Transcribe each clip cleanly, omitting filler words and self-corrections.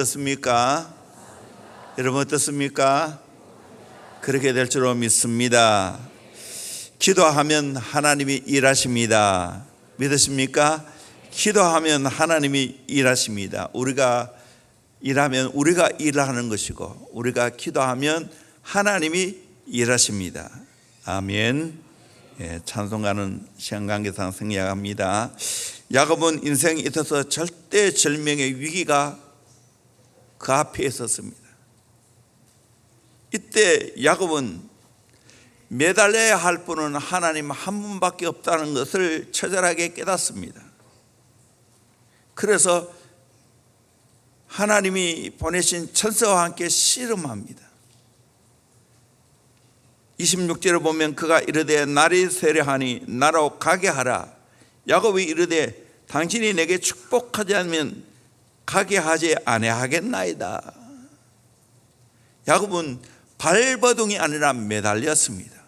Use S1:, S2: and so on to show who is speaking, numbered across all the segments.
S1: 어떻습니까? 여러분 어떻습니까? 그렇게 될 줄로 믿습니다. 기도하면 하나님이 일하십니다. 믿으십니까? 기도하면 하나님이 일하십니다. 우리가 일하면 우리가 일하는 것이고, 우리가 기도하면 하나님이 일하십니다. 아멘. 찬송가는 시간 관계상 생략합니다. 야곱은 인생에 있어서 절대절명의 위기가 그 앞에 있었습니다. 이때 야곱은 매달려야 할 분은 하나님 한 분밖에 없다는 것을 처절하게 깨닫습니다. 그래서 하나님이 보내신 천사와 함께 씨름합니다. 26절을 보면 그가 이르되 날이 세려하니 나로 가게 하라. 야곱이 이르되 당신이 내게 축복하지 않으면 가게 하지 아니하겠나이다. 야곱은 발버둥이 아니라 매달렸습니다.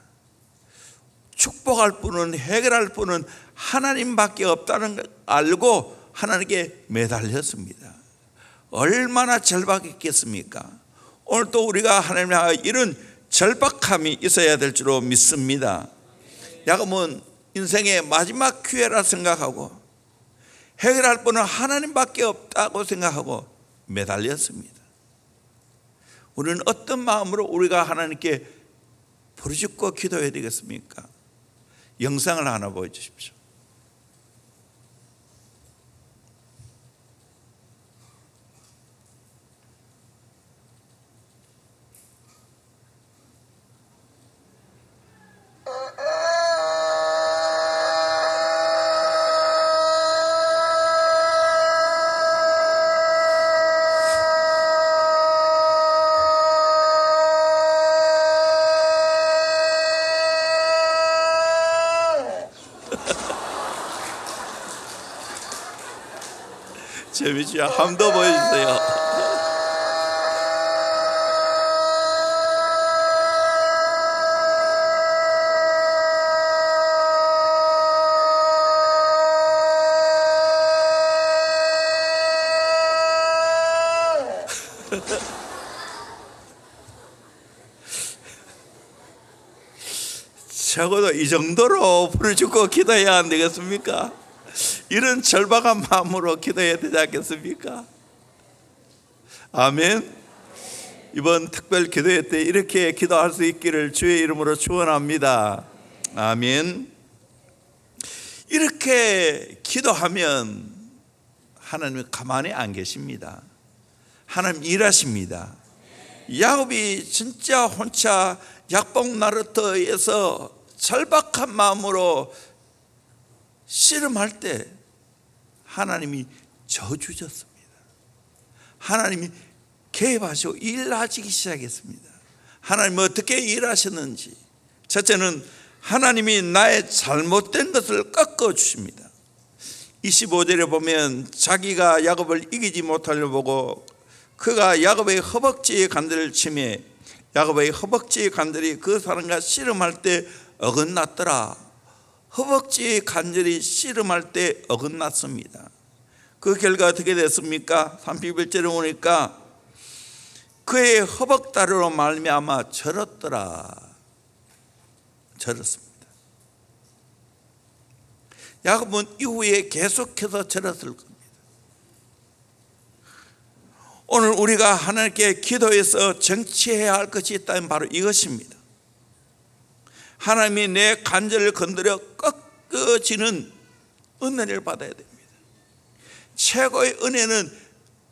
S1: 축복할 분은, 해결할 분은 하나님밖에 없다는 걸 알고 하나님께 매달렸습니다. 얼마나 절박했겠습니까? 오늘 또 우리가 하나님을 향하여 이런 절박함이 있어야 될 줄로 믿습니다. 야곱은 인생의 마지막 기회라 생각하고 해결할 분은 하나님밖에 없다고 생각하고 매달렸습니다. 우리는 어떤 마음으로 우리가 하나님께 부르짖고 기도해야 되겠습니까? 영상을 하나 보여주십시오. 재미지야, 한 번 더 보여주세요. 적어도 이 정도로 부르짖고 기도해야 안 되겠습니까? 이런 절박한 마음으로 기도해야 되지 않겠습니까? 아멘. 이번 특별 기도회 때 이렇게 기도할 수 있기를 주의 이름으로 축원합니다. 아멘. 이렇게 기도하면 하나님이 가만히 안 계십니다. 하나님 일하십니다. 야곱이 진짜 혼자 약복 나루터에서 절박한 마음으로 씨름할 때 하나님이 저주셨습니다. 하나님이 개입하시고 일하시기 시작했습니다. 하나님은 어떻게 일하셨는지, 첫째는 하나님이 나의 잘못된 것을 꺾어주십니다. 25절에 보면 자기가 야곱을 이기지 못하려 보고 그가 야곱의 허벅지의 간들을 치매 야곱의 허벅지의 간들이 그 사람과 씨름할 때 어긋났더라. 허벅지의 간절히 씨름할 때 어긋났습니다. 그 결과 어떻게 됐습니까? 31절에 보니까 그의 허벅다리로 말미암아 절었더라. 절었습니다. 야곱은 이후에 계속해서 절었을 겁니다. 오늘 우리가 하나님께 기도해서 정치해야 할 것이 있다면 바로 이것입니다. 하나님이 내 간절을 건드려 꺾어지는 은혜를 받아야 됩니다. 최고의 은혜는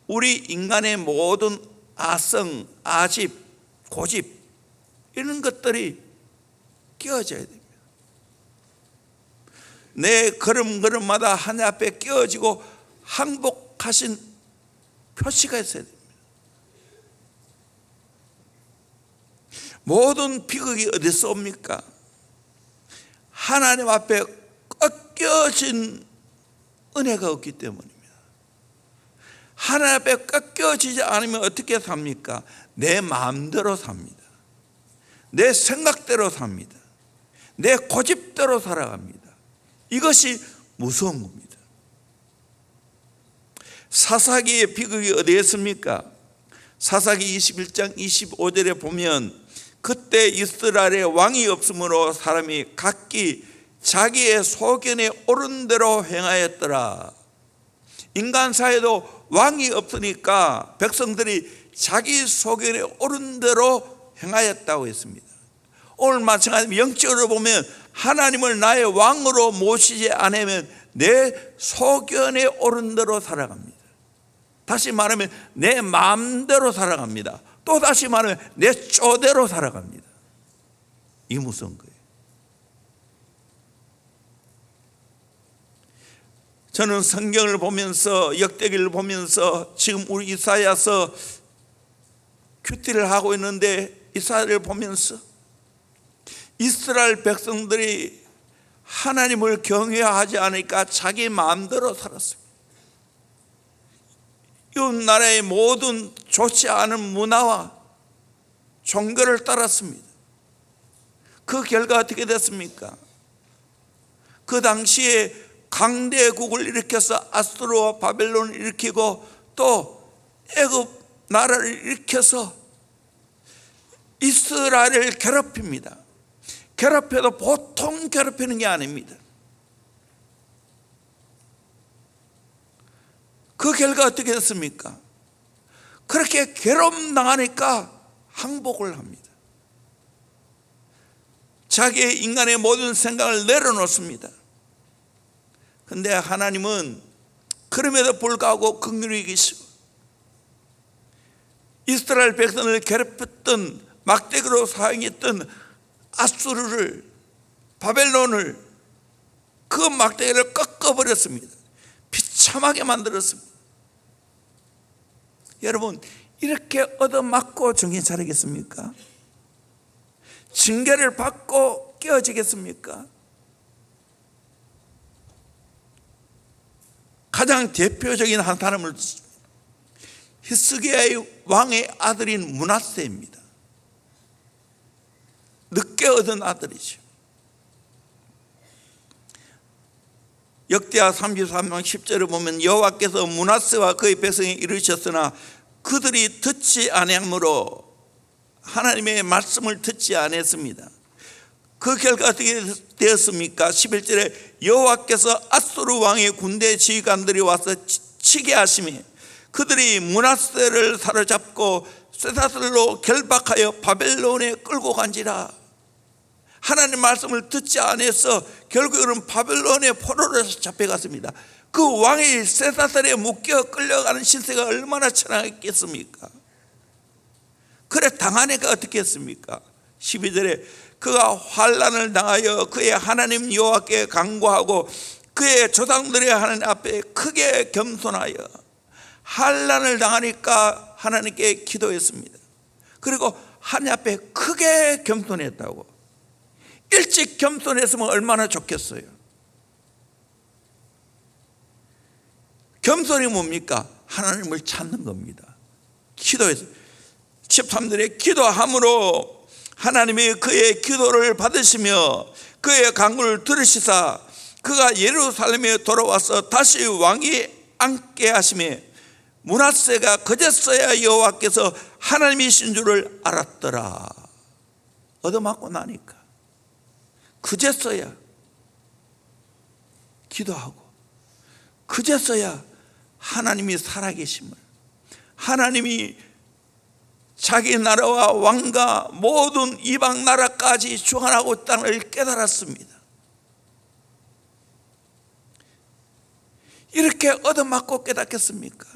S1: 우리 인간의 모든 아성, 아집, 고집 이런 것들이 끼워져야 됩니다. 내 걸음걸음마다 하나님 앞에 끼워지고 항복하신 표시가 있어야 됩니다. 모든 비극이 어디서 옵니까? 하나님 앞에 꺾여진 은혜가 없기 때문입니다. 하나님 앞에 꺾여지지 않으면 어떻게 삽니까? 내 마음대로 삽니다. 내 생각대로 삽니다. 내 고집대로 살아갑니다. 이것이 무서운 겁니다. 사사기의 비극이 어디에 있습니까? 사사기 21장 25절에 보면 그때 이스라엘에 왕이 없으므로 사람이 각기 자기의 소견에 옳은 대로 행하였더라. 인간 사회도 왕이 없으니까 백성들이 자기 소견에 옳은 대로 행하였다고 했습니다. 오늘 마찬가지로 영적으로 보면 하나님을 나의 왕으로 모시지 않으면 내 소견에 옳은 대로 살아갑니다. 다시 말하면 내 마음대로 살아갑니다. 또 다시 말하면 내 쪼대로 살아갑니다. 이게 무서운 거예요. 저는 성경을 보면서, 역대기를 보면서 지금 우리 이사야서 큐티를 하고 있는데, 이사야를 보면서 이스라엘 백성들이 하나님을 경외하지 않으니까 자기 마음대로 살았습니다. 이웃 나라의 모든 좋지 않은 문화와 종교를 따랐습니다. 그 결과 어떻게 됐습니까? 그 당시에 강대국을 일으켜서 아수르와 바벨론을 일으키고 또 애굽 나라를 일으켜서 이스라엘을 괴롭힙니다. 괴롭혀도 보통 괴롭히는 게 아닙니다. 그 결과 어떻게 됐습니까? 그렇게 괴롭당하니까 항복을 합니다. 자기의 인간의 모든 생각을 내려놓습니다. 그런데 하나님은 그럼에도 불구하고 긍휼히 계시고 이스라엘 백성을 괴롭혔던, 막대기로 사용했던 아수르를, 바벨론을, 그 막대기를 꺾어버렸습니다. 비참하게 만들었습니다. 여러분, 이렇게 얻어맞고 정신 차리겠습니까? 징계를 받고 깨어지겠습니까? 가장 대표적인 한 사람을, 히스기야의 왕의 아들인 므낫세입니다. 늦게 얻은 아들이죠. 역대하 33장 10절을 보면 여호와께서 므낫세와 그의 백성에 이르셨으나 그들이 듣지 아니하므로, 하나님의 말씀을 듣지 않았습니다. 그 결과 어떻게 되었습니까? 11절에 여호와께서 아수르 왕의 군대 지휘관들이 와서 치게 하시며 그들이 므낫세를 사로잡고 쇠사슬로 결박하여 바벨론에 끌고 간지라. 하나님 말씀을 듣지 않아서 결국은 바벨론의 포로로 잡혀갔습니다. 그 왕이 쇠사슬에 묶여 끌려가는 신세가 얼마나 천하겠습니까? 그래 당하니까 어떻게 했습니까? 12절에 그가 환난을 당하여 그의 하나님 여호와께 간구하고 그의 조상들의 하나님 앞에 크게 겸손하여, 환난을 당하니까 하나님께 기도했습니다. 그리고 하나님 앞에 크게 겸손했다고. 일찍 겸손했으면 얼마나 좋겠어요. 겸손이 뭡니까? 하나님을 찾는 겁니다. 기도해서 13절에 기도함으로 하나님이 그의 기도를 받으시며 그의 간구를 들으시사 그가 예루살렘에 돌아와서 다시 왕이 앉게 하시며 므낫세가 그제서야 여호와께서 하나님이신 줄을 알았더라. 얻어맞고 나니까 그제서야 기도하고 그제서야 하나님이 살아계심을, 하나님이 자기 나라와 왕과 모든 이방 나라까지 주관하고 있다는 걸 깨달았습니다. 이렇게 얻어맞고 깨닫겠습니까?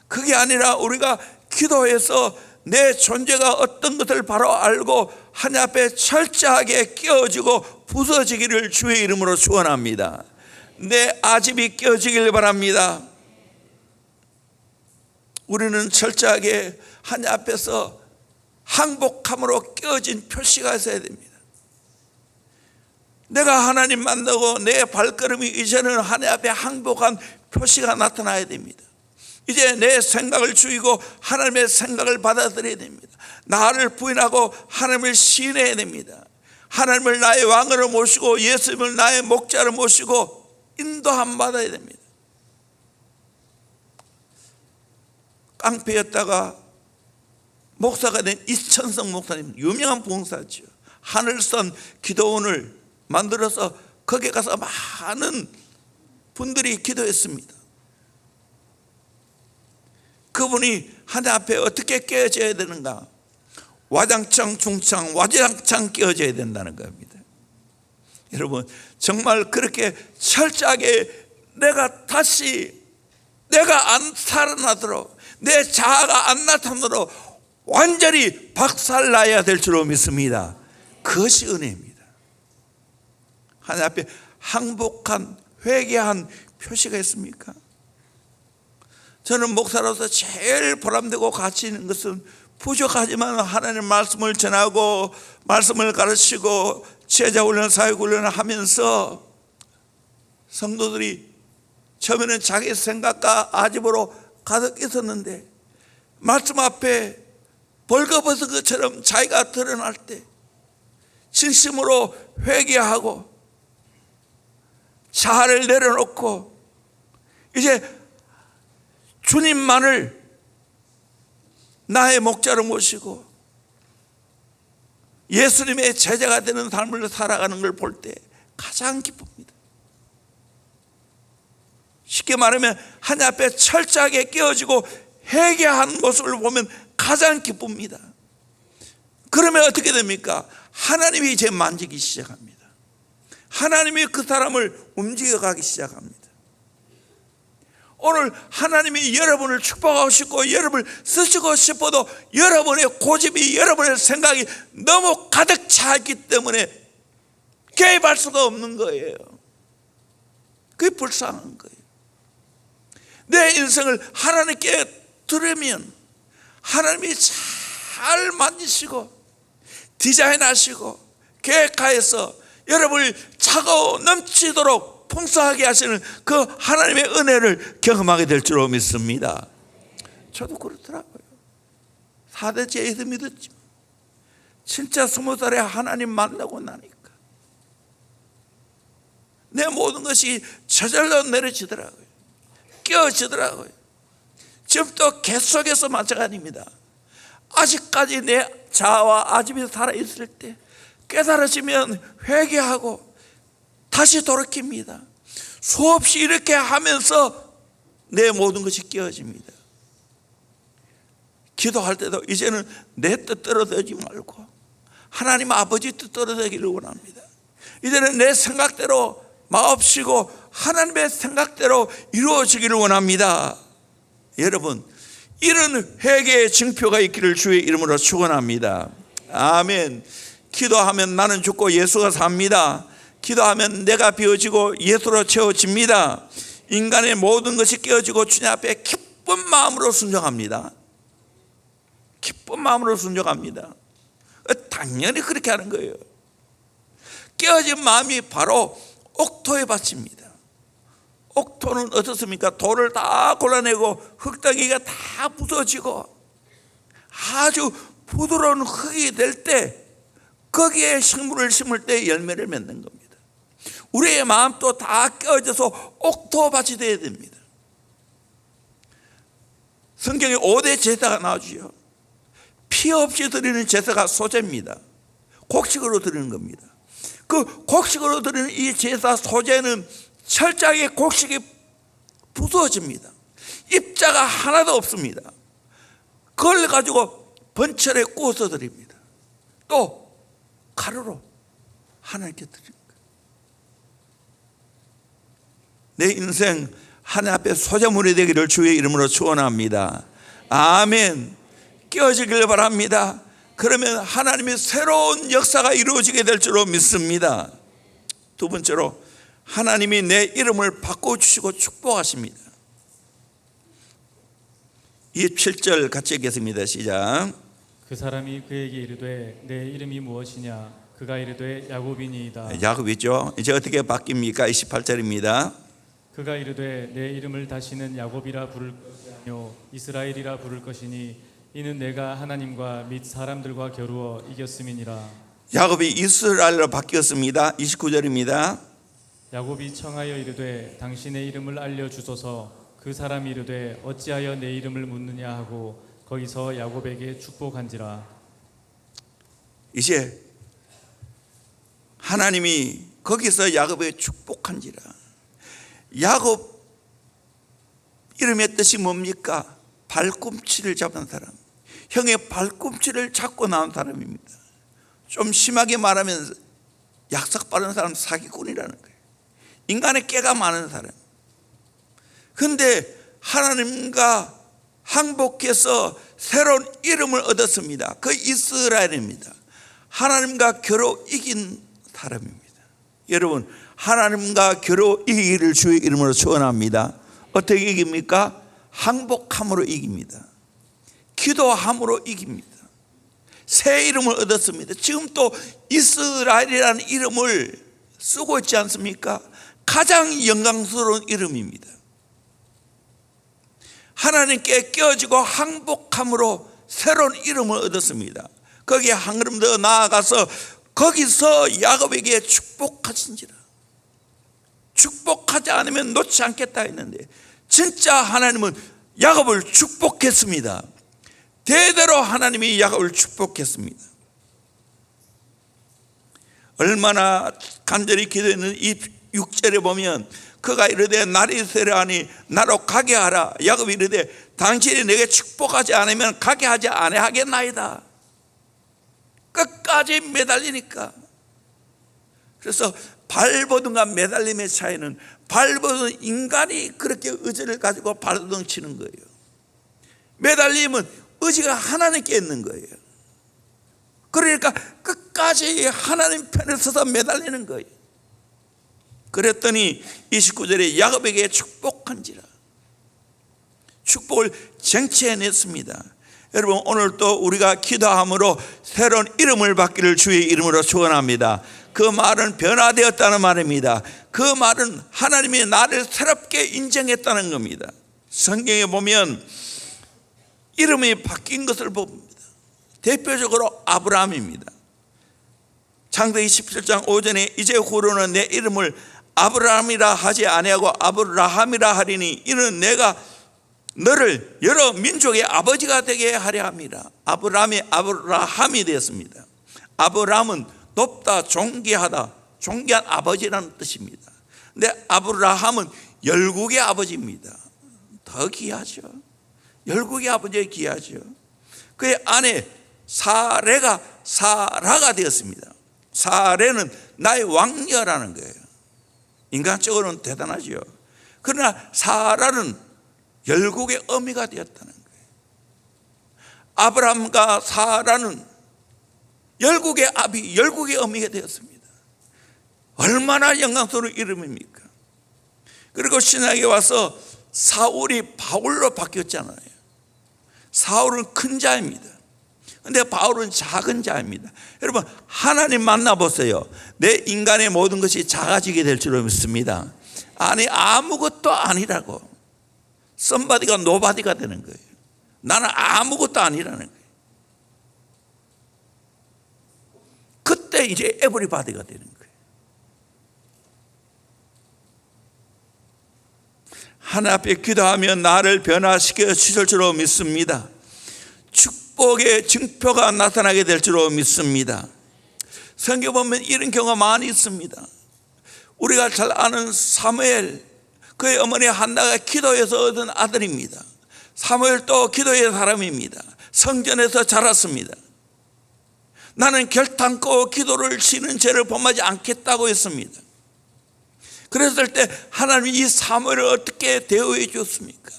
S1: 그게 아니라 우리가 기도해서 내 존재가 어떤 것을 바로 알고 하나님 앞에 철저하게 깨어지고 부서지기를 주의 이름으로 축원합니다. 내 아집이 깨어지길 바랍니다. 우리는 철저하게 하나님 앞에서 항복함으로 깨어진 표시가 있어야 됩니다. 내가 하나님 만나고 내 발걸음이 이제는 하나님 앞에 항복한 표시가 나타나야 됩니다. 이제 내 생각을 죽이고 하나님의 생각을 받아들여야 됩니다. 나를 부인하고 하나님을 시인해야 됩니다. 하나님을 나의 왕으로 모시고 예수님을 나의 목자로 모시고 인도함 받아야 됩니다. 깡패였다가 목사가 된 이천성 목사님, 유명한 부흥사죠. 하늘선 기도원을 만들어서 거기에 가서 많은 분들이 기도했습니다. 그분이 하나님 앞에 어떻게 깨어져야 되는가? 와장창 중창 와장창 깨어져야 된다는 겁니다. 여러분, 정말 그렇게 철저하게 내가 안 살아나도록, 내 자아가 안 나타나도록 완전히 박살나야 될 줄로 믿습니다. 그것이 은혜입니다. 하나님 앞에 항복한, 회개한 표시가 있습니까? 저는 목사로서 제일 보람되고 가치 있는 것은 부족하지만 하나님의 말씀을 전하고 말씀을 가르치고 제자훈련, 사역훈련을 하면서 성도들이 처음에는 자기 생각과 아집으로 가득 있었는데 말씀 앞에 벌거벗은 것처럼 자기가 드러날 때 진심으로 회개하고 자아를 내려놓고 이제 주님만을 나의 목자로 모시고 예수님의 제자가 되는 삶을 살아가는 걸 볼 때 가장 기쁩니다. 쉽게 말하면 하나님 앞에 철저하게 깨어지고 회개한 모습을 보면 가장 기쁩니다. 그러면 어떻게 됩니까? 하나님이 이제 만지기 시작합니다. 하나님이 그 사람을 움직여가기 시작합니다. 오늘 하나님이 여러분을 축복하고 싶고 여러분을 쓰시고 싶어도 여러분의 고집이, 여러분의 생각이 너무 가득 차 있기 때문에 개입할 수가 없는 거예요. 그게 불쌍한 거예요. 내 인생을 하나님께 드리면 하나님이 잘 만지시고 디자인하시고 계획하여서 여러분을 차고 넘치도록 풍성하게 하시는 그 하나님의 은혜를 경험하게 될 줄로 믿습니다. 저도 그렇더라고요. 4대 제에서 믿었지. 진짜 20살에 하나님 만나고 나니까 내 모든 것이 저절로 내려지더라고요. 깨어지더라고요. 지금 또 계속해서 마찬가지입니다. 아직까지 내 자아와 아집이 살아있을 때 깨달아지면 회개하고 다시 돌이킵니다. 수없이 이렇게 하면서 내 모든 것이 깨어집니다. 기도할 때도 이제는 내 뜻대로 되지 말고 하나님 아버지 뜻대로 되기를 원합니다. 이제는 내 생각대로 마옵시고 하나님의 생각대로 이루어지기를 원합니다. 여러분, 이런 회개의 증표가 있기를 주의 이름으로 축원합니다. 아멘. 기도하면 나는 죽고 예수가 삽니다. 기도하면 내가 비워지고 예수로 채워집니다. 인간의 모든 것이 깨어지고 주님 앞에 기쁜 마음으로 순종합니다. 기쁜 마음으로 순종합니다. 당연히 그렇게 하는 거예요. 깨어진 마음이 바로 옥토에 바칩니다. 옥토는 어떻습니까? 돌을 다 골라내고 흙덩이가 다 부서지고 아주 부드러운 흙이 될 때 거기에 식물을 심을 때 열매를 맺는 겁니다. 우리의 마음도 다 깨어져서 옥토밭이 되어야 됩니다. 성경에 5대 제사가 나오죠. 피 없이 드리는 제사가 소제입니다. 곡식으로 드리는 겁니다. 그 곡식으로 드리는 이 제사 소제는 철저하게 곡식이 부서집니다. 입자가 하나도 없습니다. 그걸 가지고 번철에 구워서 드립니다. 또 가루로 하나님께 드립니다. 내 인생 하나님 앞에 소재물이 되기를 주의 이름으로 축원합니다. 아멘. 깨어지길 바랍니다. 그러면 하나님의 새로운 역사가 이루어지게 될 줄로 믿습니다. 두 번째로 하나님이 내 이름을 바꿔주시고 축복하십니다. 27절 같이 읽겠습니다. 시작.
S2: 그 사람이 그에게 이르되 내 이름이 무엇이냐? 그가 이르되 야곱이니이다.
S1: 야곱이죠. 이제 어떻게 바뀝니까? 28절입니다.
S2: 그가 이르되 내 이름을 다시는 야곱이라 부를 것이 아니요 이스라엘이라 부를 것이니 이는 내가 하나님과 및 사람들과 겨루어 이겼음이니라.
S1: 야곱이 이스라엘로 바뀌었습니다. 29절입니다.
S2: 야곱이 청하여 이르되 당신의 이름을 알려주소서. 그 사람이 이르되 어찌하여 내 이름을 묻느냐 하고 거기서 야곱에게 축복한지라.
S1: 이제 하나님이 거기서 야곱에게 축복한지라. 야곱 이름의 뜻이 뭡니까? 발꿈치를 잡은 사람, 형의 발꿈치를 잡고 나온 사람입니다. 좀 심하게 말하면 약삭 빠른 사람, 사기꾼이라는 거예요. 인간의 깨가 많은 사람. 그런데 하나님과 항복해서 새로운 이름을 얻었습니다. 그 이스라엘입니다. 하나님과 겨루 이긴 사람입니다. 여러분, 하나님과 겨루 이기기를 주의 이름으로 축원합니다. 어떻게 이깁니까? 항복함으로 이깁니다. 기도함으로 이깁니다. 새 이름을 얻었습니다. 지금 또 이스라엘이라는 이름을 쓰고 있지 않습니까? 가장 영광스러운 이름입니다. 하나님께 깨어지고 항복함으로 새로운 이름을 얻었습니다. 거기에 한 걸음 더 나아가서 거기서 야곱에게 축복하신지라. 축복하지 않으면 놓지 않겠다 했는데 진짜 하나님은 야곱을 축복했습니다. 대대로 하나님이 야곱을 축복했습니다. 얼마나 간절히 기도했는 이 6절에 보면 그가 이르되 날이 세려하니 나로 가게 하라. 야곱이 이르되 당신이 내게 축복하지 않으면 가게 하지 아니하겠나이다. 끝까지 매달리니까. 그래서 발버둥과 매달림의 차이는, 발버둥 인간이 그렇게 의지를 가지고 발버둥 치는 거예요. 매달림은 의지가 하나님께 있는 거예요. 그러니까 끝까지 하나님 편에 서서 매달리는 거예요. 그랬더니 29절에 야곱에게 축복한지라. 축복을 쟁취해냈습니다. 여러분, 오늘 또 우리가 기도함으로 새로운 이름을 받기를 주의 이름으로 축원합니다. 그 말은 변화되었다는 말입니다. 그 말은 하나님이 나를 새롭게 인정했다는 겁니다. 성경에 보면 이름이 바뀐 것을 봅니다. 대표적으로 아브라함입니다. 창세기 17장 5절에 이제 후로는 내 이름을 아브라함이라 하지 아니하고 아브라함이라 하리니 이는 내가 너를 여러 민족의 아버지가 되게 하려 함이라. 아브라함이 아브라함이 되었습니다. 아브라함은 높다, 존귀하다, 존귀한 아버지라는 뜻입니다. 근데 아브라함은 열국의 아버지입니다. 더 귀하죠. 열국의 아버지가 귀하죠. 그의 아내 사레가 사라가 되었습니다. 사레는 나의 왕녀라는 거예요. 인간적으로는 대단하죠. 그러나 사라는 열국의 어미가 되었다는 거예요. 아브라함과 사라는 열국의 아비, 열국의 어미가 되었습니다. 얼마나 영광스러운 이름입니까? 그리고 신약에 와서 사울이 바울로 바뀌었잖아요. 사울은 큰 자입니다. 근데 바울은 작은 자입니다. 여러분, 하나님 만나보세요. 내 인간의 모든 것이 작아지게 될 줄로 믿습니다. 아니, 아무것도 아니라고. somebody가 nobody가 되는 거예요. 나는 아무것도 아니라는 거예요. 그때 이제 everybody가 되는 거예요. 하나님 앞에 기도하면 나를 변화시켜 주실 줄로 믿습니다. 축복의 증표가 나타나게 될 줄로 믿습니다. 성경 보면 이런 경우가 많이 있습니다. 우리가 잘 아는 사무엘, 그의 어머니 한나가 기도해서 얻은 아들입니다. 사무엘도 기도의 사람입니다. 성전에서 자랐습니다. 나는 결단코 기도를 쉬는 죄를 범하지 않겠다고 했습니다. 그랬을 때 하나님이 이 사무엘을 어떻게 대우해 주었습니까?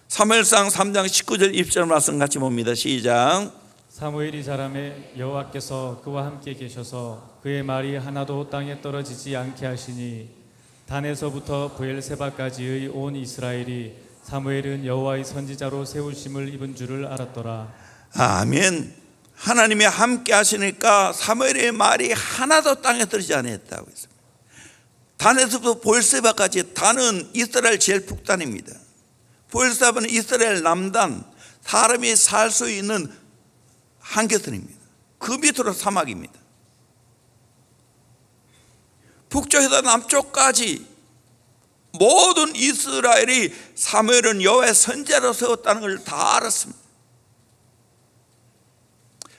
S1: 사무엘상 3장 19절 20절 말씀 같이 봅니다. 시작.
S2: 사무엘이 자라매 여호와께서 그와 함께 계셔서 그의 말이 하나도 땅에 떨어지지 않게 하시니 단에서부터 브엘세바까지의 온 이스라엘이 사무엘은 여호와의 선지자로 세우심을 입은 줄을 알았더라.
S1: 아멘. 하나님이 함께 하시니까 사무엘의 말이 하나도 땅에 떨어지지 않았다고 했습니다. 단에서부터 브엘세바까지, 단은 이스라엘 제일 북단입니다. 브엘세바는 이스라엘 남단, 사람이 살 수 있는 한계선입니다. 그 밑으로 사막입니다. 북쪽에서 남쪽까지 모든 이스라엘이 사무엘은 여호와의 선지자로 세웠다는 걸 다 알았습니다.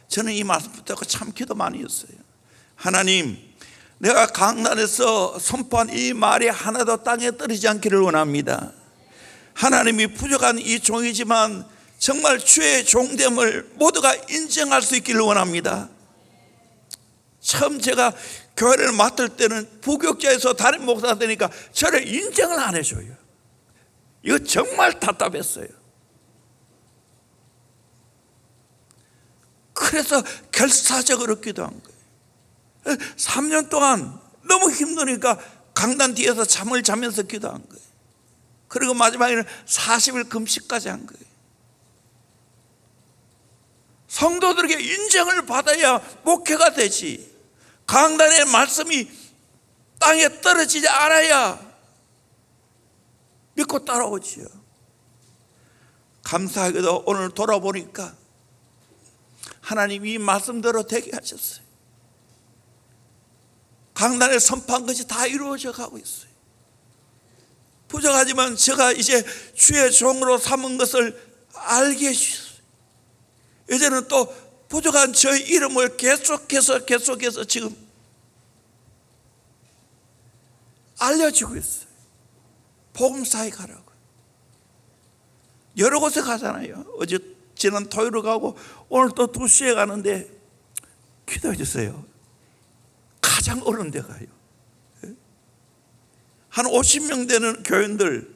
S1: 저는 이 말씀 붙잡고 참 기도 많이 했어요. 하나님, 내가 강단에서 선포한 이 말이 하나도 땅에 떨어지지 않기를 원합니다. 하나님이 부족한 이 종이지만 정말 주의 종됨을 모두가 인정할 수 있기를 원합니다. 처음 제가 교회를 맡을 때는 부교육자에서 담임 목사가 되니까 저를 인정을 안 해줘요. 이거 정말 답답했어요. 그래서 결사적으로 기도한 거예요. 3년 동안 너무 힘드니까 강단 뒤에서 잠을 자면서 기도한 거예요. 그리고 마지막에는 40일 금식까지 한 거예요. 성도들에게 인정을 받아야 목회가 되지, 강단의 말씀이 땅에 떨어지지 않아야 믿고 따라오지요. 감사하게도 오늘 돌아보니까 하나님이 이 말씀대로 되게 하셨어요. 강단에 선포한 것이 다 이루어져 가고 있어요. 부족하지만 제가 이제 주의 종으로 삼은 것을 알게 해주셨어요. 이제는 또 부족한 저의 이름을 계속해서 지금 알려주고 있어요. 복음사에 가라고. 여러 곳에 가잖아요. 어제 지난 토요일에 가고 오늘 또 2시에 가는데 기도해 주세요. 가장 어려운 데 가요. 한 50명 되는 교인들,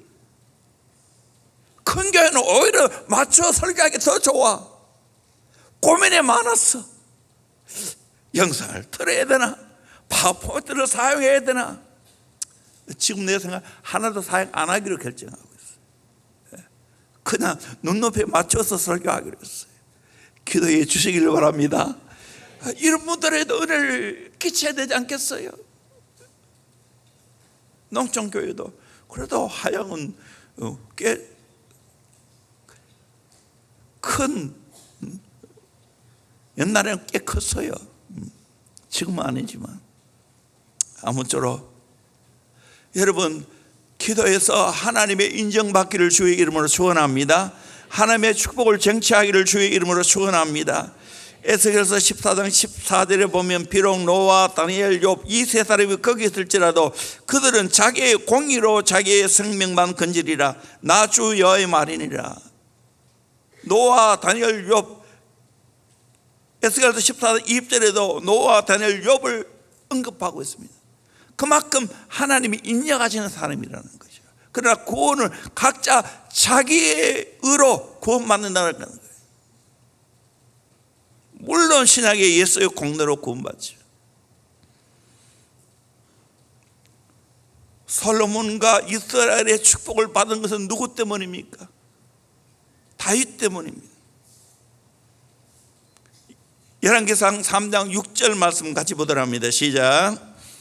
S1: 큰 교회는 오히려 맞춰 설교하기 더 좋아. 고민이 많았어. 영상을 틀어야 되나, 파워포인트를 사용해야 되나. 지금 내 생각 하나도 사용 안 하기로 결정하고 있어요. 그냥 눈높이에 맞춰서 설교하기로 했어요. 기도해 주시기를 바랍니다. 이런 분들에도 은혜를 끼쳐야 되지 않겠어요? 농촌교회도 그래도 하양은 꽤 큰, 옛날에는 꽤 컸어요. 지금은 아니지만 아무쪼록 여러분, 기도해서 하나님의 인정받기를 주의 이름으로 축원합니다. 하나님의 축복을 쟁취하기를 주의 이름으로 축원합니다. 에스겔서 14장 14절에 보면 비록 노아, 다니엘, 욥 이 세 사람이 거기 있을지라도 그들은 자기의 공의로 자기의 생명만 건지리라. 나 주 여호와의 말이니라. 노아, 다니엘, 욥, 에스겔서 14장 20절에도 노아, 다니엘, 욥을 언급하고 있습니다. 그만큼 하나님이 인정하시는 사람이라는 거죠. 그러나 구원을 각자 자기의 의로 구원받는다는 거예요. 물론 신약의 예수의 공로로 구원받죠. 솔로몬과 이스라엘의 축복을 받은 것은 누구 때문입니까? 다윗 때문입니다. 열왕기상 3장 6절 말씀 같이 보도록 합니다. 시작.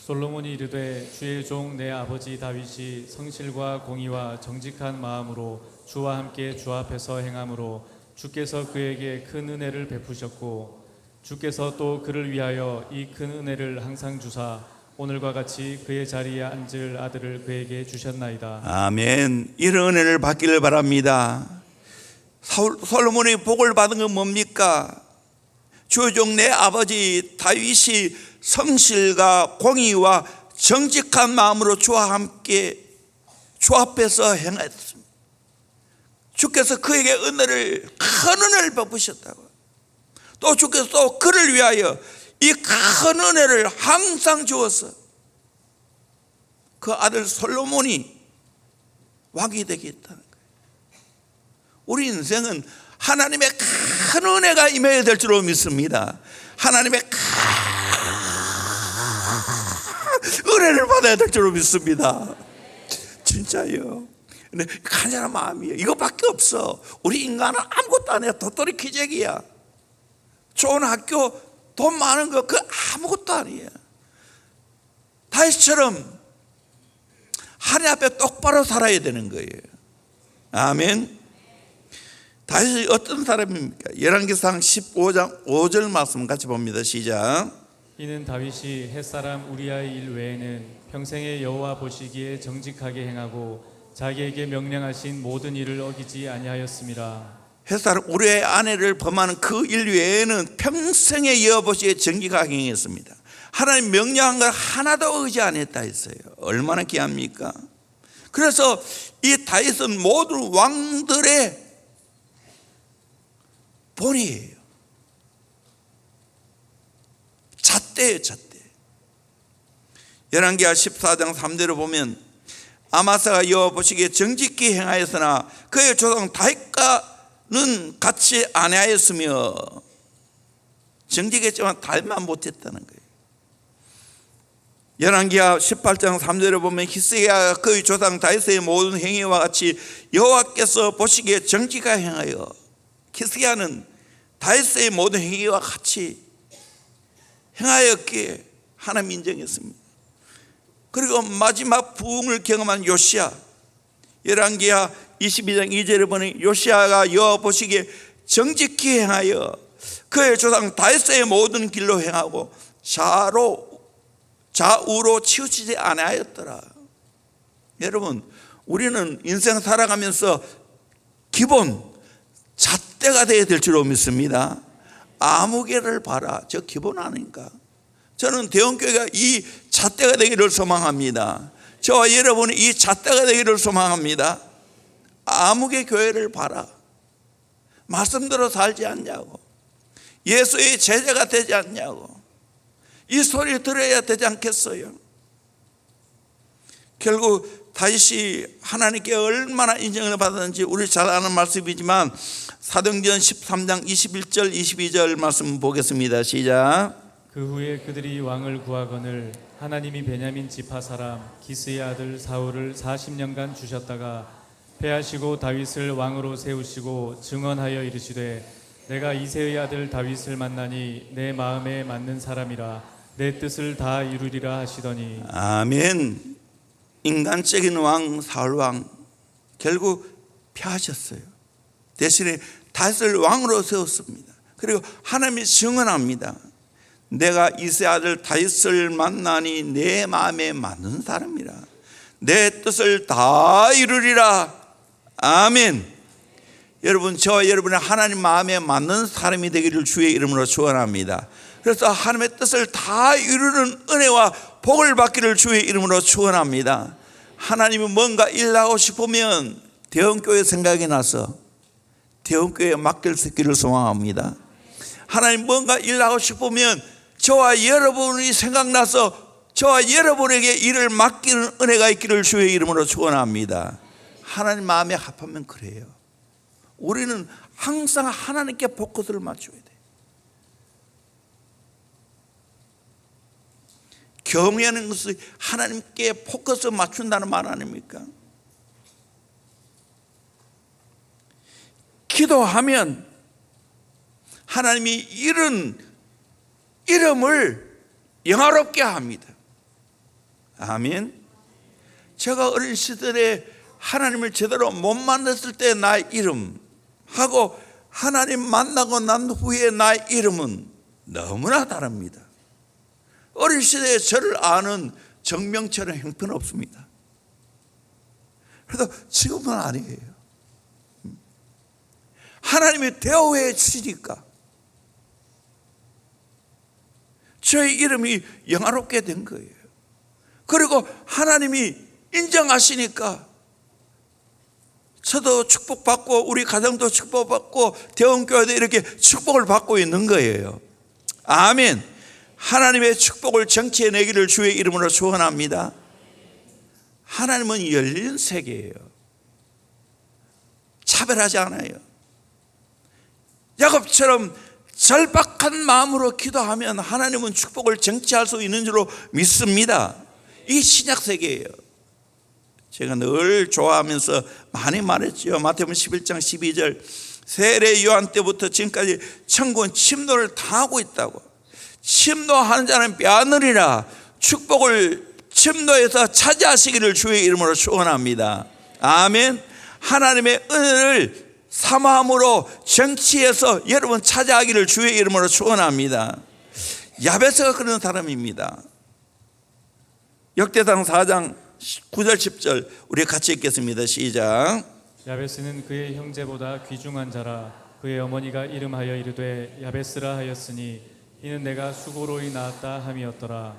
S2: 솔로몬이 이르되 주의 종 내 아버지 다윗이 성실과 공의와 정직한 마음으로 주와 함께 주 앞에서 행함으로 주께서 그에게 큰 은혜를 베푸셨고 주께서 또 그를 위하여 이 큰 은혜를 항상 주사 오늘과 같이 그의 자리에 앉을 아들을 그에게 주셨나이다.
S1: 아멘. 이런 은혜를 받기를 바랍니다. 솔로몬이 복을 받은 건 뭡니까? 주의 종 내 아버지 다윗이 성실과 공의와 정직한 마음으로 주와 함께 주 앞에서 행했습니다. 주께서 그에게 은혜를, 큰 은혜를 베푸셨다고. 또 주께서 또 그를 위하여 이 큰 은혜를 항상 주어서 그 아들 솔로몬이 왕이 되게 했다는 거예요. 우리 인생은 하나님의 큰 은혜가 임해야 될 줄로 믿습니다. 하나님의 큰 은혜를 받아야 될 줄로 믿습니다. 진짜요. 근데 간절한 마음이에요. 이것밖에 없어. 우리 인간은 아무것도 안 해요. 도토리 기적이야. 좋은 학교, 돈 많은 거, 그 아무것도 아니에요. 다윗처럼 하나님 앞에 똑바로 살아야 되는 거예요. 아멘. 다윗이 어떤 사람입니까? 열왕기상 15장 5절 말씀 같이 봅니다. 시작.
S2: 이는 다윗이 햇사람 우리아의 일 외에는 평생에 여호와 보시기에 정직하게 행하고 자기에게 명령하신 모든 일을 어기지 아니하였음이라.
S1: 회사를 우리의 아내를 범하는 그 일 외에는 평생에 이어보시기에 정직하게 행했습니다. 하나님 명령한 걸 하나도 의지 안 했다 했어요. 얼마나 귀합니까? 그래서 이 다윗은 모든 왕들의 본이에요. 잣대예요, 잣대. 열왕기하 14장 3절을 보면 아마사가 여호와 보시기에 정직히 행하였으나 그의 조상 다윗과는 같이 아니하였으며, 정직했지만 다윗만 못했다는 거예요. 열왕기하 18장 3절에 보면 히스기야가 그의 조상 다윗의 모든 행위와 같이 여호와께서 보시기에 정직하게 행하여, 히스기야는 다윗의 모든 행위와 같이 행하였기에 하나님 인정했습니다. 그리고 마지막 부흥을 경험한 요시야, 열왕기하 22장 2절에 보니 요시야가 여호와 보시기에 정직히 행하여 그의 조상 다윗의 모든 길로 행하고 좌우로 치우치지 아니하였더라. 여러분, 우리는 인생 살아가면서 기본 잣대가 되어야 될 줄로 믿습니다. 아무개를 봐라, 저 기본 아닌가? 저는 대원교회가 이 잣대가 되기를 소망합니다. 저와 여러분이 이 잣대가 되기를 소망합니다. 아무개 교회를 봐라. 말씀대로 살지 않냐고, 예수의 제자가 되지 않냐고, 이 소리 들어야 되지 않겠어요? 결국 다윗이 하나님께 얼마나 인정을 받았는지 우리 잘 아는 말씀이지만 사도행전 13장 21절 22절 말씀 보겠습니다. 시작.
S2: 그 후에 그들이 왕을 구하거늘 하나님이 베냐민 지파 사람 기스의 아들 사울을 40년간 주셨다가 패하시고 다윗을 왕으로 세우시고 증언하여 이르시되 내가 이새의 아들 다윗을 만나니 내 마음에 맞는 사람이라 내 뜻을 다 이루리라 하시더니.
S1: 아멘. 인간적인 왕 사울 왕 결국 패하셨어요. 대신에 다윗을 왕으로 세웠습니다. 그리고 하나님이 증언합니다. 내가 이새의 아들 다윗을 만나니 내 마음에 맞는 사람이라 내 뜻을 다 이루리라. 아멘. 여러분, 저와 여러분의 하나님 마음에 맞는 사람이 되기를 주의 이름으로 축원합니다. 그래서 하나님의 뜻을 다 이루는 은혜와 복을 받기를 주의 이름으로 축원합니다. 하나님이 뭔가 일하고 싶으면 대원교회 생각이 나서 대원교회에 맡길 수 있기를 소망합니다. 하나님 뭔가 일하고 싶으면 저와 여러분이 생각나서 저와 여러분에게 일을 맡기는 은혜가 있기를 주의 이름으로 축원합니다. 하나님 마음에 합하면 그래요. 우리는 항상 하나님께 포커스를 맞춰야 돼. 경외하는 것은 하나님께 포커스 맞춘다는 말 아닙니까? 기도하면 하나님이 이런 이름을 영화롭게 합니다. 아멘. 제가 어린 시절에 하나님을 제대로 못 만났을 때 나의 이름하고 하나님 만나고 난 후에 나의 이름은 너무나 다릅니다. 어린 시대에 저를 아는 정명철은 형편없습니다. 그래도 지금은 아니에요. 하나님이 대우해 주시니까 저의 이름이 영화롭게 된 거예요. 그리고 하나님이 인정하시니까 저도 축복받고 우리 가정도 축복받고 대원교회도 이렇게 축복을 받고 있는 거예요. 아멘. 하나님의 축복을 정치해내기를 주의 이름으로 축원합니다. 하나님은 열린 세계예요. 차별하지 않아요. 야곱처럼 절박한 마음으로 기도하면 하나님은 축복을 정치할 수 있는 줄로 믿습니다. 이 신약 세계예요. 제가 늘 좋아하면서 많이 말했죠. 마태복음 11장 12절 세례 요한 때부터 지금까지 천국은 침노를 당하고 있다고. 침노하는 자는 빼앗느니라. 축복을 침노에서 차지하시기를 주의 이름으로 축원합니다. 아멘. 하나님의 은혜를 사모함으로 정치에서 여러분 차지하기를 주의 이름으로 축원합니다. 야베스가 그런 사람입니다. 역대상 4장 9절 10절 우리 같이 읽겠습니다. 시작.
S2: 야베스는 그의 형제보다 귀중한 자라. 그의 어머니가 이름하여 이르되 야베스라 하였으니 이는 내가 수고로이 낳았다 함이었더라.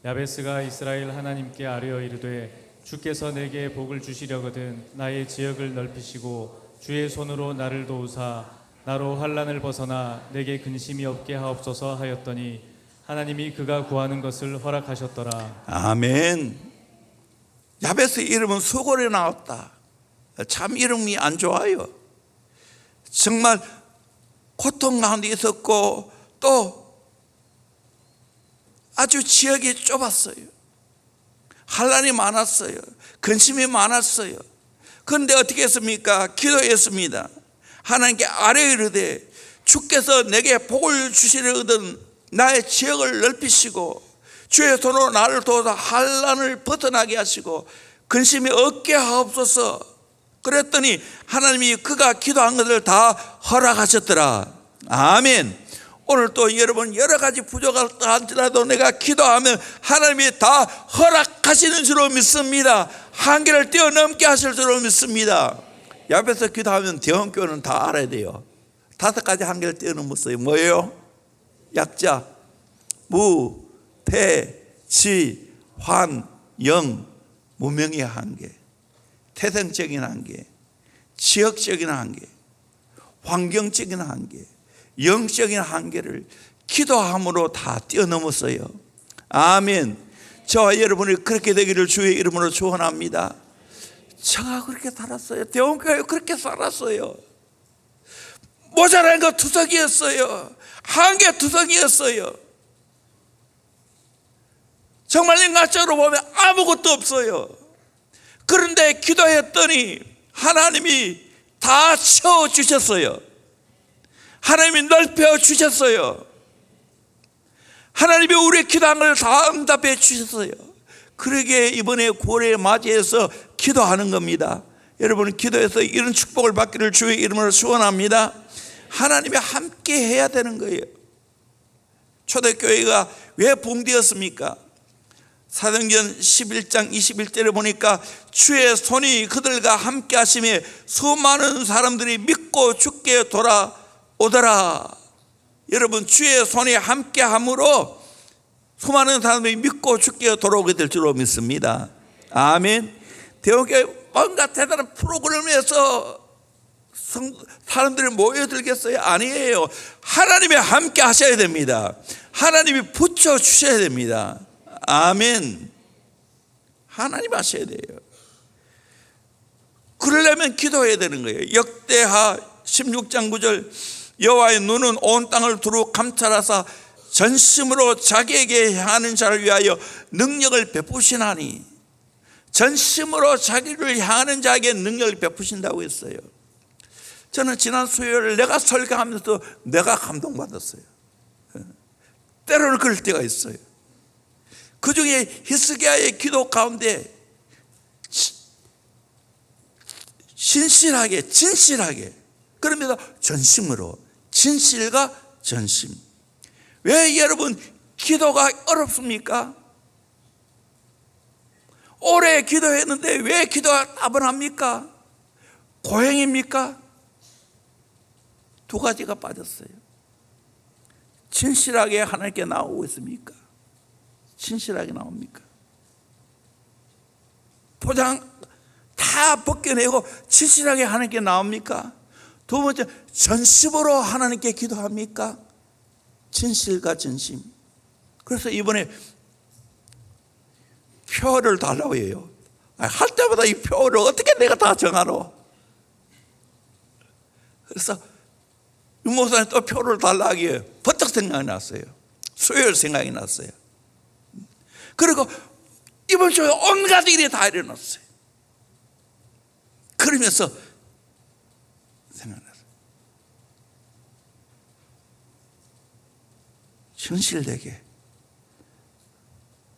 S2: 야베스가 이스라엘 하나님께 아뢰어 이르되 주께서 내게 복을 주시려거든 나의 지역을 넓히시고 주의 손으로 나를 도우사 나로 환난을 벗어나 내게 근심이 없게 하옵소서 하였더니 하나님이 그가 구하는 것을 허락하셨더라.
S1: 아멘. 야베스 이름은 수고로 나왔다. 참 이름이 안 좋아요. 정말 고통 가운데 있었고 또 아주 지역이 좁았어요. 환난이 많았어요. 근심이 많았어요. 그런데 어떻게 했습니까? 기도했습니다. 하나님께 아뢰어 이르되 주께서 내게 복을 주시려거든 나의 지역을 넓히시고 주의 손으로 나를 도와서 환난을 벗어나게 하시고 근심이 없게 하옵소서. 그랬더니 하나님이 그가 기도한 것을 다 허락하셨더라. 아멘. 오늘 또 여러분 여러 가지 부족하다 할지라도 내가 기도하면 하나님이 다 허락하시는 줄로 믿습니다. 한계를 뛰어넘게 하실 줄로 믿습니다. 옆에서 기도하면 대원교는 다 알아야 돼요. 5가지 한계를 뛰어넘었어요. 뭐예요? 약자, 무, 태, 지, 환, 영, 무명의 한계, 태생적인 한계, 지역적인 한계, 환경적인 한계, 영적인 한계를 기도함으로 다 뛰어넘었어요. 아멘. 저와 여러분이 그렇게 되기를 주의 이름으로 축원합니다. 제가 그렇게 살았어요. 대원교회 그렇게 살았어요. 모자란 거 투석이었어요. 한계 투석이었어요. 정말 인간적으로 보면 아무것도 없어요. 그런데 기도했더니 하나님이 다 채워주셨어요. 하나님이 넓혀 주셨어요. 하나님이 우리의 기도한 걸 다 응답해 주셨어요. 그러게 이번에 9월에 맞이해서 기도하는 겁니다. 여러분 기도해서 이런 축복을 받기를 주의 이름으로 축원합니다. 하나님이 함께 해야 되는 거예요. 초대교회가 왜 붕괴였습니까? 사도행전 11장 21절에 보니까 주의 손이 그들과 함께 하심에 수많은 사람들이 믿고 주께 돌아오더라. 여러분 주의 손이 함께 함으로 수많은 사람들이 믿고 주께 돌아오게 될 줄로 믿습니다. 아멘. 대원교회 뭔가 대단한 프로그램에서 사람들이 모여들겠어요? 아니에요. 하나님이 함께 하셔야 됩니다. 하나님이 붙여주셔야 됩니다. 아멘. 하나님 하셔야 돼요. 그러려면 기도해야 되는 거예요. 역대하 16장 9절 여호와의 눈은 온 땅을 두루 감찰하사 전심으로 자기에게 향하는 자를 위하여 능력을 베푸시나니, 전심으로 자기를 향하는 자에게 능력을 베푸신다고 했어요. 저는 지난 수요일 내가 설교하면서 내가 감동받았어요. 때로는 그럴 때가 있어요. 그 중에 히스기야의 기도 가운데 진실하게 그러면서 전심으로, 진실과 전심. 왜 여러분 기도가 어렵습니까? 오래 기도했는데 왜 기도가 답은 합니까? 고행입니까? 2가지가 빠졌어요. 진실하게 하나님께 나오고 있습니까? 진실하게 나옵니까? 포장 다 벗겨내고 진실하게 하나님께 나옵니까? 2번째, 전심으로 하나님께 기도합니까? 진실과 전심. 그래서 이번에 표를 달라고 해요. 할 때마다 이 표를 어떻게 내가 다 정하노? 그래서 유목사님 또 표를 달라고 하기에 버뜩 생각이 났어요. 수요일 생각이 났어요. 그리고 이번 주에 온갖 일이 다 일어났어요. 그러면서 생각났어요. 진실되게,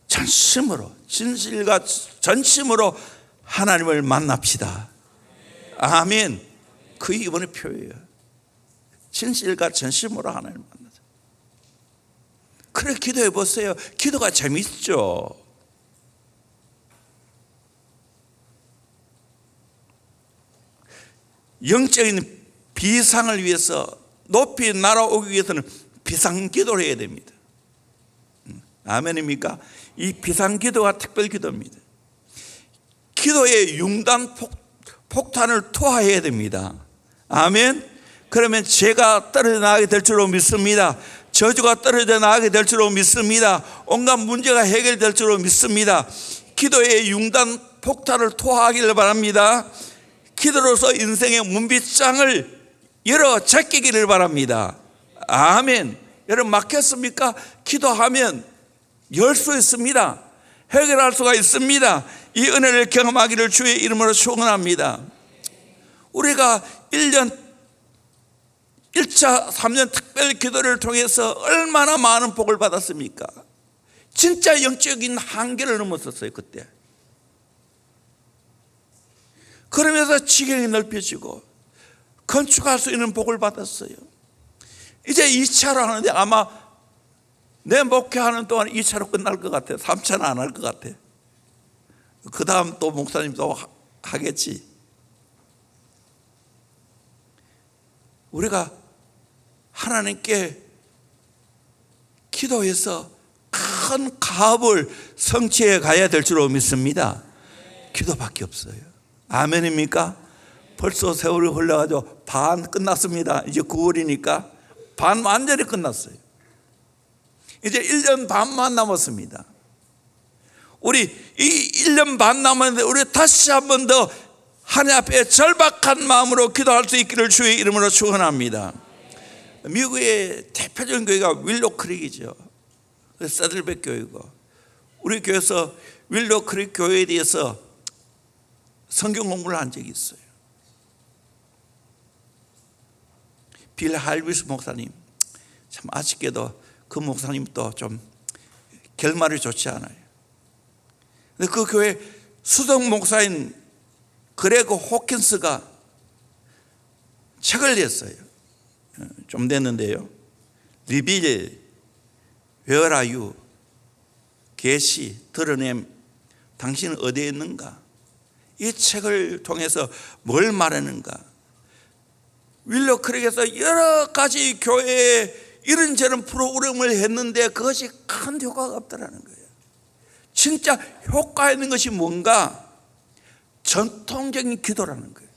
S1: 전심으로, 진실과 전심으로 하나님을 만납시다. 아멘. 그 이번에 표예요. 진실과 전심으로 하나님을 만나자. 그래 기도해 보세요. 기도가 재밌죠. 영적인 비상을 위해서 높이 날아오기 위해서는 비상기도를 해야 됩니다. 아멘입니까? 이 비상기도가 특별기도입니다. 기도의 융단 폭탄을 투하해야 됩니다. 아멘. 그러면 죄가 떨어져 나가게 될 줄로 믿습니다. 저주가 떨어져 나가게 될 줄로 믿습니다. 온갖 문제가 해결될 줄로 믿습니다. 기도의 융단 폭탄을 투하하기를 바랍니다. 기도로서 인생의 문빗장을 열어 제끼기를 바랍니다. 아멘. 여러분 막혔습니까? 기도하면 열 수 있습니다. 해결할 수가 있습니다. 이 은혜를 경험하기를 주의 이름으로 축원합니다. 우리가 1차, 3년 특별 기도를 통해서 얼마나 많은 복을 받았습니까? 진짜 영적인 한계를 넘었었어요 그때. 그러면서 지경이 넓혀지고 건축할 수 있는 복을 받았어요. 이제 2차로 하는데 아마 내 목회하는 동안 2차로 끝날 것 같아요. 3차는 안 할 것 같아요. 그 다음 또 목사님 또 하겠지. 우리가 하나님께 기도해서 큰 가업을 성취해 가야 될 줄로 믿습니다. 기도밖에 없어요. 아멘입니까? 벌써 세월이 흘러가지고 반 끝났습니다. 이제 9월이니까 반 완전히 끝났어요. 이제 1년 반만 남았습니다. 우리 이 1년 반 남았는데 우리 다시 한 번 더 하나님 앞에 절박한 마음으로 기도할 수 있기를 주의 이름으로 축원합니다. 미국의 대표적인 교회가 윌로 크릭이죠. 세들백 교회고, 우리 교회에서 윌로 크릭 교회에 대해서 성경 공부를 한 적이 있어요. 빌 할비스 목사님, 참 아쉽게도 그 목사님도 좀 결말이 좋지 않아요. 근데 그 교회 수석 목사인 그레고 호킨스가 책을 냈어요. 좀 됐는데요. 리빌, Where are you? 계시, 드러냄, 당신은 어디에 있는가? 이 책을 통해서 뭘 말하는가? 윌로 크릭에서 여러 가지 교회에 이런저런 프로그램을 했는데 그것이 큰 효과가 없다라는 거예요. 진짜 효과 있는 것이 뭔가? 전통적인 기도라는 거예요.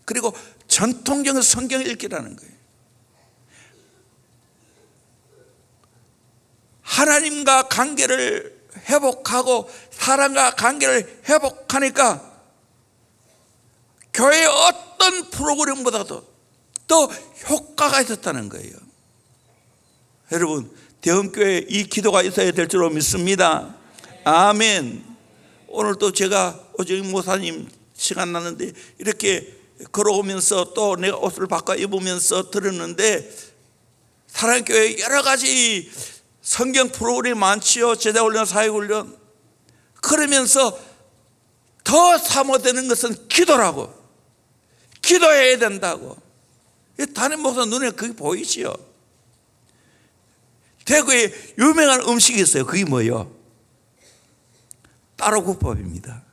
S1: 그리고 전통적인 성경 읽기라는 거예요. 하나님과 관계를 회복하고 사람과 관계를 회복하니까 교회의 어떤 프로그램보다도 더 효과가 있었다는 거예요. 여러분, 대형교회에 이 기도가 있어야 될 줄로 믿습니다. 아멘. 오늘 또 제가 오정익 목사님 시간 났는데 이렇게 걸어오면서 또 내가 옷을 바꿔 입으면서 들었는데, 사랑교회 여러 가지 성경 프로그램이 많지요. 제자훈련, 사역훈련. 그러면서 더 사모되는 것은 기도라고, 기도해야 된다고. 담임 목사 눈에 그게 보이지요. 대구에 유명한 음식이 있어요. 그게 뭐예요? 따로국밥입니다.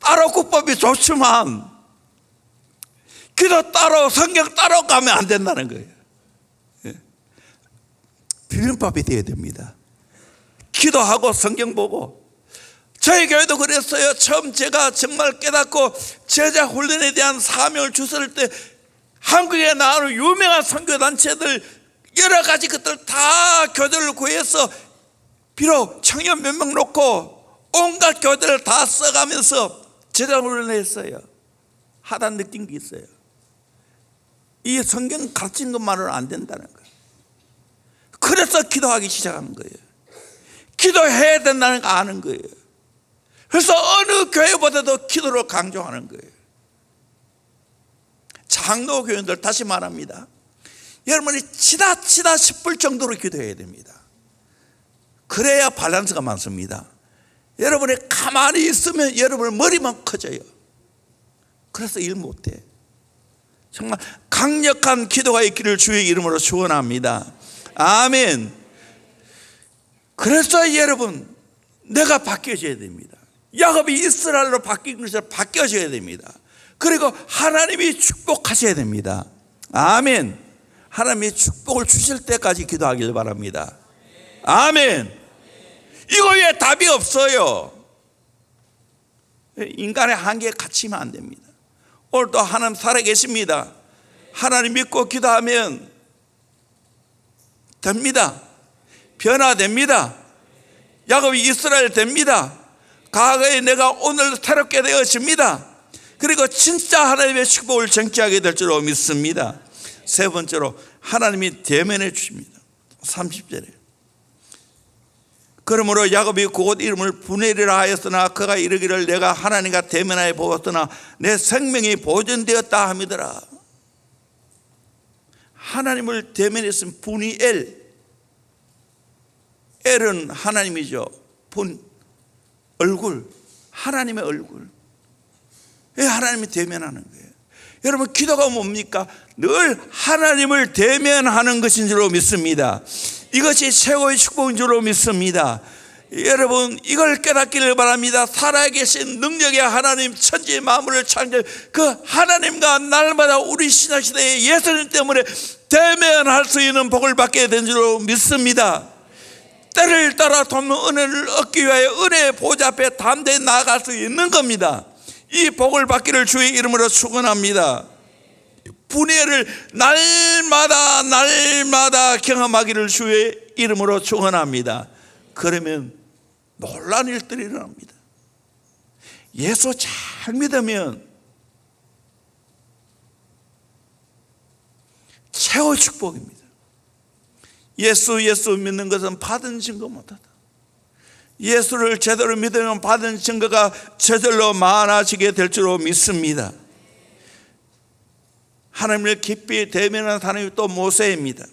S1: 따로국밥이 좋지만 기도 따로, 성경 따로 가면 안 된다는 거예요. 비빔밥이 되어야 됩니다. 기도하고 성경 보고. 저희 교회도 그랬어요. 처음 제가 정말 깨닫고 제자 훈련에 대한 사명을 주실 때 한국에 나오는 유명한 선교단체들 여러 가지 것들 다 교대를 구해서, 비록 청년 몇 명 놓고 온갖 교대를 다 써가면서 제자 훈련을 했어요. 하다 느낀 게 있어요. 이 성경 가르친 것만으로는 안 된다는 거예요. 그래서 기도하기 시작한 거예요. 기도해야 된다는 거 아는 거예요. 그래서 어느 교회보다도 기도를 강조하는 거예요. 장로 교인들, 다시 말합니다. 여러분이 치다 싶을 정도로 기도해야 됩니다. 그래야 밸런스가 많습니다. 여러분이 가만히 있으면 여러분 머리만 커져요. 그래서 일 못해. 정말 강력한 기도가 있기를 주의 이름으로 축원합니다. 아멘. 그래서 여러분, 내가 바뀌어져야 됩니다. 야곱이 이스라엘로 바뀐 것처럼 바뀌어져야 됩니다. 그리고 하나님이 축복하셔야 됩니다. 아멘. 하나님이 축복을 주실 때까지 기도하길 바랍니다. 아멘. 이거 왜 답이 없어요? 인간의 한계에 갇히면 안 됩니다. 오늘도 하나님 살아계십니다. 하나님 믿고 기도하면 됩니다. 변화됩니다. 야곱이 이스라엘 됩니다. 과거에 내가 오늘 새롭게 되어집니다. 그리고 진짜 하나님의 축복을 쟁취하게 될 줄로 믿습니다. 세 번째로 하나님이 대면해 주십니다. 30절에 그러므로 야곱이 그곳 이름을 브넬이라 하였으나 그가 이르기를 내가 하나님과 대면하여 보았으나 내 생명이 보존되었다 함이더라. 하나님을 대면했으면 브니엘, 엘은 하나님이죠. 얼굴, 하나님의 얼굴. 왜 하나님이 대면하는 거예요? 여러분, 기도가 뭡니까? 늘 하나님을 대면하는 것인 줄로 믿습니다. 이것이 최고의 축복인 줄로 믿습니다. 여러분, 이걸 깨닫기를 바랍니다. 살아계신 능력의 하나님, 천지의 만물을 창조한 그 하나님과 날마다 우리 신약시대의 예수님 때문에 대면할 수 있는 복을 받게 된 줄로 믿습니다. 때를 따라 돕는 은혜를 얻기 위하여 은혜의 보좌 앞에 담대히 나아갈 수 있는 겁니다. 이 복을 받기를 주의 이름으로 축원합니다. 분해를 날마다 경험하기를 주의 이름으로 축원합니다. 그러면 놀라운 일들이 일어납니다. 예수 잘 믿으면 최고의 축복입니다. 예수 믿는 것은 받은 증거 못하다. 예수를 제대로 믿으면 받은 증거가 저절로 많아지게 될 줄로 믿습니다. 하나님을 깊이 대면하는 사람이 또 모세입니다.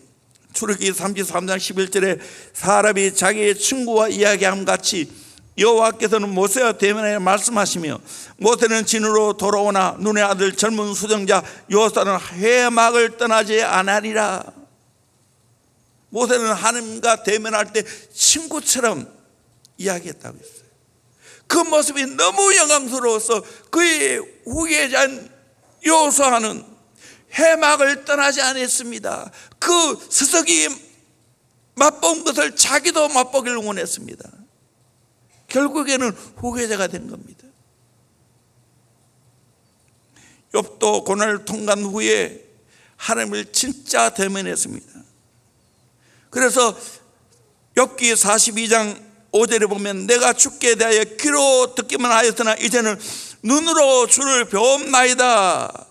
S1: 출애굽기 33장 11절에 사람이 자기의 친구와 이야기함 같이 여호와께서는 모세와 대면하여 말씀하시며 모세는 진으로 돌아오나 눈의 아들 젊은 수정자 여호수아는 회막을 떠나지 않으리라. 모세는 하나님과 대면할 때 친구처럼 이야기했다고 했어요. 그 모습이 너무 영광스러워서 그의 후계자인 여호수아는 회막을 떠나지 않았습니다. 그 스석이 맛본 것을 자기도 맛보기를 원했습니다. 결국에는 후계자가 된 겁니다. 욥도 고난을 통과한 후에 하나님을 진짜 대면했습니다. 그래서 욥기 42장 5절에 보면 내가 주께 대하여 귀로 듣기만 하였으나 이제는 눈으로 주를 배움나이다.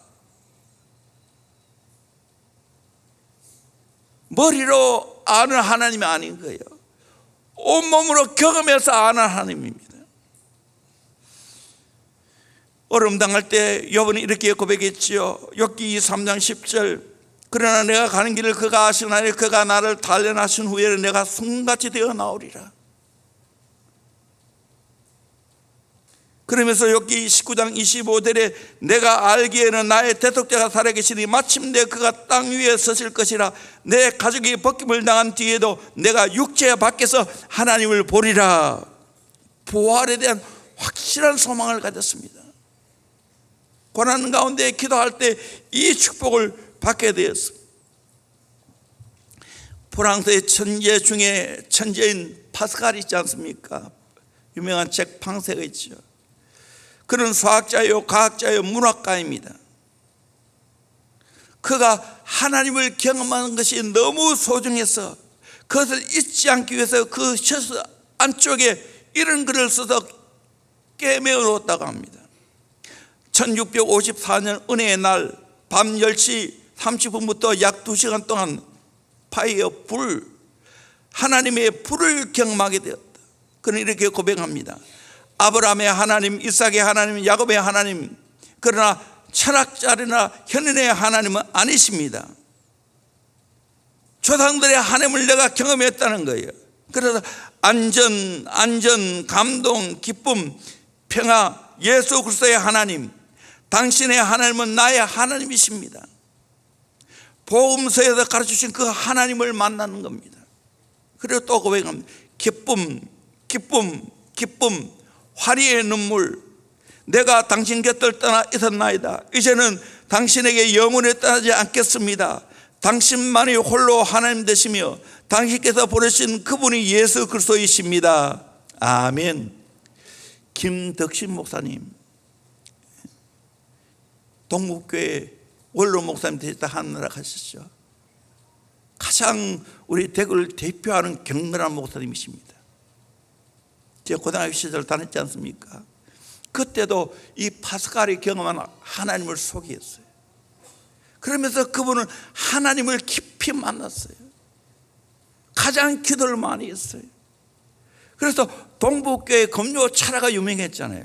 S1: 머리로 아는 하나님이 아닌 거예요. 온몸으로 경험해서 아는 하나님입니다. 어려움 당할 때 욥은 이렇게 고백했지요. 욥기 3장 10절 그러나 내가 가는 길을 그가 아시나니 그가 나를 단련하신 후에는 내가 순같이 되어 나오리라. 그러면서 욥기 19장 25절에 내가 알기에는 나의 대속자가 살아계시니 마침내 그가 땅 위에 서실 것이라. 내 가족이 벗김을 당한 뒤에도 내가 육체 밖에서 하나님을 보리라. 부활에 대한 확실한 소망을 가졌습니다. 고난 가운데 기도할 때 이 축복을 받게 되었습니다. 프랑스의 천재 중에 천재인 파스칼이 있지 않습니까? 유명한 책 방세가 있죠. 그는 수학자요 과학자요 문학가입니다. 그가 하나님을 경험하는 것이 너무 소중해서 그것을 잊지 않기 위해서 그 셔츠 안쪽에 이런 글을 써서 깨매어놓았다고 합니다. 1654년 은혜의 날 밤 10시 30분부터 약 2시간 동안 파이어 불, 하나님의 불을 경험하게 되었다. 그는 이렇게 고백합니다. 아브라함의 하나님, 이삭의 하나님, 야곱의 하나님, 그러나 철학자나 현인의 하나님은 아니십니다. 조상들의 하나님을 내가 경험했다는 거예요. 그래서 안전, 감동, 기쁨, 평화, 예수 그리스도의 하나님, 당신의 하나님은 나의 하나님이십니다. 복음서에서 가르쳐주신 그 하나님을 만나는 겁니다. 그리고 또 고백합니다. 기쁨, 화리의 눈물, 내가 당신 곁을 떠나 있었나이다. 이제는 당신에게 영원히 떠나지 않겠습니다. 당신만이 홀로 하나님 되시며 당신께서 보내신 그분이 예수 그리스도이십니다. 아멘. 김덕신 목사님, 동북교회 원로 목사님 되셨다 하늘나라 가셨죠. 가장 우리 대구를 대표하는 경건한 목사님이십니다. 제가 고등학교 시절 다녔지 않습니까? 그때도 이 파스칼이 경험한 하나님을 소개했어요. 그러면서 그분은 하나님을 깊이 만났어요. 가장 기도를 많이 했어요. 그래서 동북교회 금요 철야가 유명했잖아요.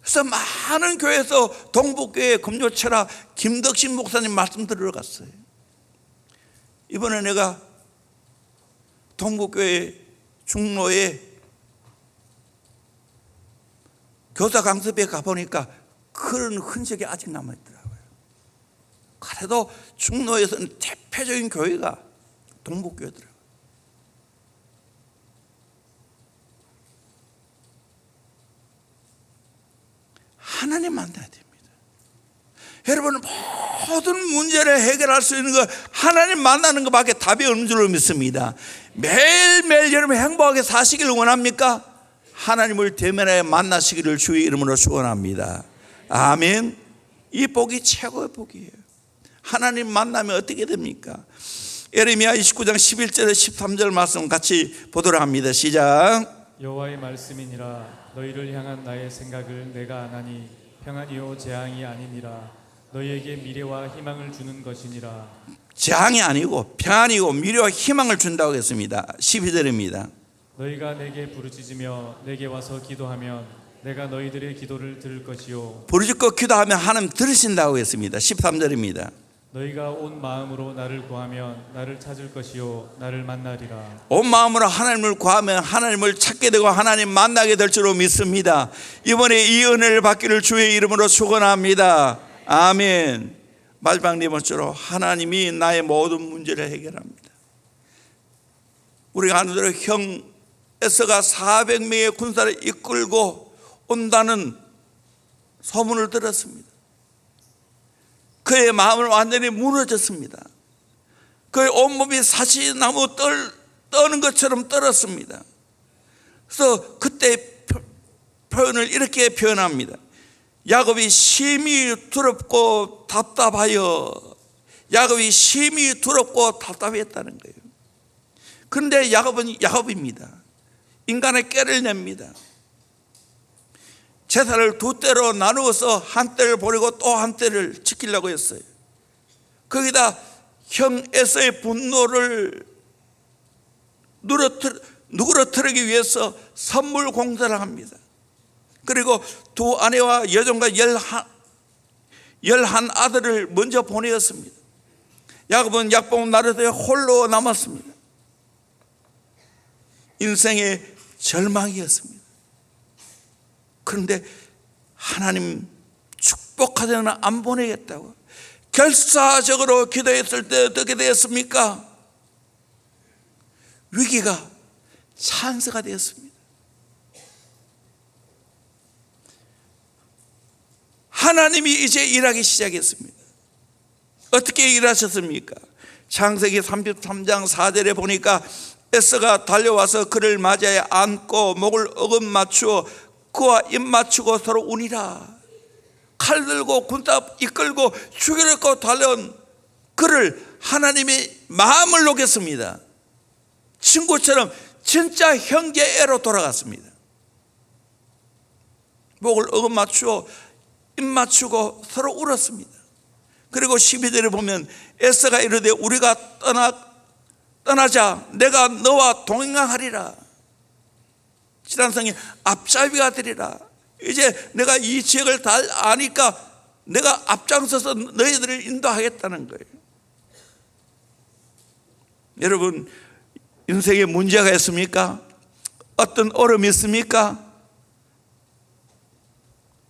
S1: 그래서 많은 교회에서 동북교회 금요 철야 김덕신 목사님 말씀 들으러 갔어요. 이번에 내가 동북교회 중로에 교사 강습에 가보니까 그런 흔적이 아직 남아있더라고요. 그래도 중로에서는 대표적인 교회가 동북교회더라고요. 하나님 만나야 됩니다. 여러분, 모든 문제를 해결할 수 있는 거 하나님 만나는 것밖에 답이 없는 줄로 믿습니다. 매일매일 여러분 행복하게 사시기를 원합니까? 하나님을 대면하여 만나시기를 주의 이름으로 축원합니다. 아멘. 이 복이 최고의 복이에요. 하나님 만나면 어떻게 됩니까? 예레미야 29장 11절에 13절 말씀 같이 보도록 합니다. 시작.
S2: 여호와의 말씀이니라. 너희를 향한 나의 생각을 내가 아나니 평안이요 재앙이 아니니라. 너희에게 미래와 희망을 주는 것이니라.
S1: 재앙이 아니고 평안이고 미래와 희망을 준다고 했습니다. 12절입니다.
S2: 너희가 내게 부르짖으며 내게 와서 기도하면 내가 너희들의 기도를 들을 것이요
S1: 부르짖고 기도하면 하나님 들으신다고 했습니다. 13절입니다.
S2: 너희가 온 마음으로 나를 구하면 나를 찾을 것이요 나를 만나리라.
S1: 온 마음으로 하나님을 구하면 하나님을 찾게 되고 하나님 만나게 될 줄로 믿습니다. 이번에 이 은혜를 받기를 주의 이름으로 축원합니다. 아멘. 마지막 네 번째로 하나님이 나의 모든 문제를 해결합니다. 우리가 아는 대로 형 에서가 400명의 군사를 이끌고 온다는 소문을 들었습니다. 그의 마음은 완전히 무너졌습니다. 그의 온몸이 사시나무 떠는 것처럼 떨었습니다. 그래서 그때 표현을 이렇게 표현합니다. 야곱이 심히 두렵고 답답하여, 야곱이 심히 두렵고 답답했다는 거예요. 그런데 야곱은 야곱입니다. 인간의 꾀를 냅니다. 제사를 두 때로 나누어서 한 때를 버리고 또 한 때를 지키려고 했어요. 거기다 형 에서의 분노를 누그러뜨리기 위해서 선물 공세를 합니다. 그리고 두 아내와 여종과 11 아들을 먼저 보내었습니다. 야곱은 약봉 나루터에 홀로 남았습니다. 인생의 절망이었습니다. 그런데 하나님 축복하자는 안 보내겠다고 결사적으로 기도했을 때 어떻게 되었습니까? 위기가 찬스가 되었습니다. 하나님이 이제 일하기 시작했습니다. 어떻게 일하셨습니까? 창세기 33장 4절에 보니까 에서가 달려와서 그를 맞이하여 안고 목을 어금 맞추어 그와 입 맞추고 서로 우니라. 칼 들고 군사 이끌고 죽이려고 달려온 그를 하나님이 마음을 녹였습니다. 친구처럼 진짜 형제애로 돌아갔습니다. 목을 어금 맞추어 입 맞추고 서로 울었습니다. 그리고 12절에 보면 에서가 이르되 우리가 떠나자 내가 너와 동행하리라. 지난성에 앞잡이가 되리라. 이제 내가 이 지역을 다 아니까 내가 앞장서서 너희들을 인도하겠다는 거예요. 여러분, 인생에 문제가 있습니까? 어떤 어려움이 있습니까?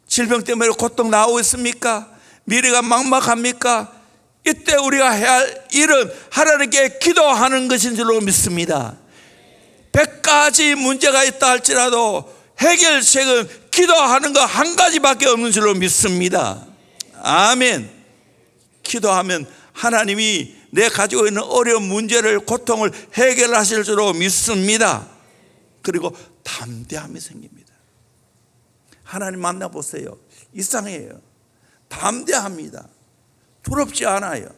S1: 질병 때문에 고통 나오고 있습니까? 미래가 막막합니까? 이때 우리가 해야 할 일은 하나님께 기도하는 것인 줄로 믿습니다. 100가지 문제가 있다 할지라도 해결책은 기도하는 거 한 가지밖에 없는 줄로 믿습니다. 아멘. 기도하면 하나님이 내 가지고 있는 어려운 문제를, 고통을 해결하실 줄로 믿습니다. 그리고 담대함이 생깁니다. 하나님 만나보세요. 이상해요. 담대합니다. 두렵지 않아요.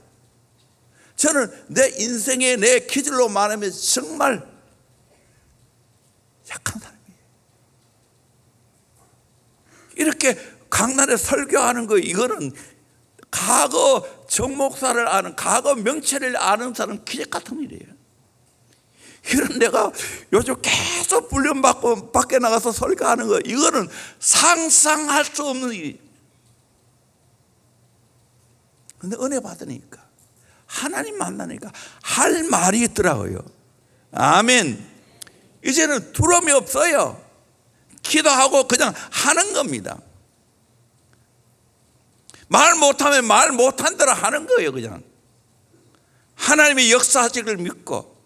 S1: 저는 내 인생에 내 기질로 말하면 정말 약한 사람이에요. 이렇게 강단에 설교하는 거, 이거는 과거 정 목사를 아는, 과거 명체를 아는 사람 기적 같은 일이에요. 이런 내가 요즘 계속 훈련받고 밖에 나가서 설교하는 거, 이거는 상상할 수 없는 일이에요. 근데 은혜 받으니까, 하나님 만나니까 할 말이 있더라고요. 아멘. 이제는 두려움이 없어요. 기도하고 그냥 하는 겁니다. 말 못하면 말 못한 대로 하는 거예요. 그냥 하나님의 역사하시기를 믿고.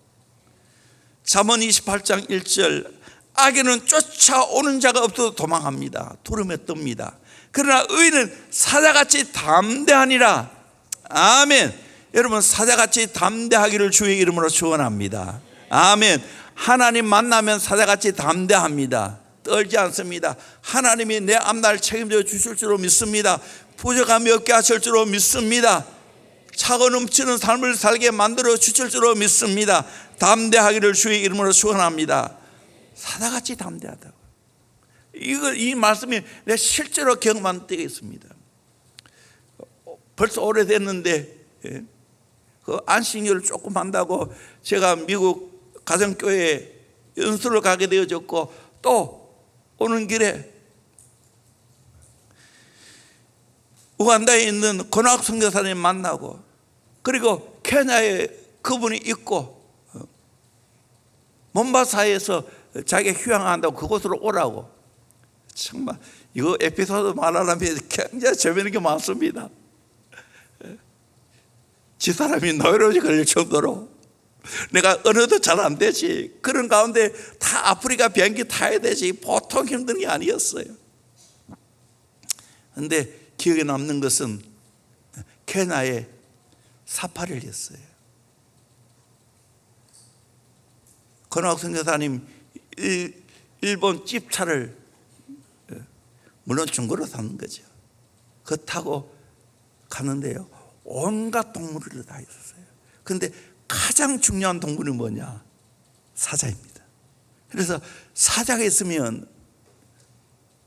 S1: 잠언 28장 1절, 악인은 쫓아오는 자가 없어도 도망합니다. 두려움에 떱니다. 그러나 의인은 사자같이 담대하니라. 아멘. 여러분, 사자같이 담대하기를 주의 이름으로 축원합니다. 아멘. 하나님 만나면 사자같이 담대합니다. 떨지 않습니다. 하나님이 내 앞날 책임져 주실 줄로 믿습니다. 부족함이 없게 하실 줄로 믿습니다. 차고 넘치는 삶을 살게 만들어 주실 줄로 믿습니다. 담대하기를 주의 이름으로 축원합니다. 사자같이 담대하다고. 이 말씀이 내 실제로 경험한 때가 있습니다. 벌써 오래됐는데, 그 안식일을 조금 한다고 제가 미국 가정교회에 연수를 가게 되어졌고, 또 오는 길에 우간다에 있는 권학 선교사님 만나고, 그리고 케냐에 그분이 있고, 몬바사에서 자기가 휴양한다고 그곳으로 오라고. 정말 이거 에피소드 말하려면 굉장히 재미있는 게 많습니다. 집사람이 노이로제 걸릴 정도로 내가 언어도 잘 안 되지. 그런 가운데 다 아프리카 비행기 타야 되지. 보통 힘든 게 아니었어요. 그런데 기억에 남는 것은 케냐에 사파리였어요. 권학 선교사님 일본 집차를, 물론 중고로 사는 거죠. 그거 타고 가는데요, 온갖 동물들 다 있었어요. 그런데 가장 중요한 동물이 뭐냐? 사자입니다. 그래서 사자가 있으면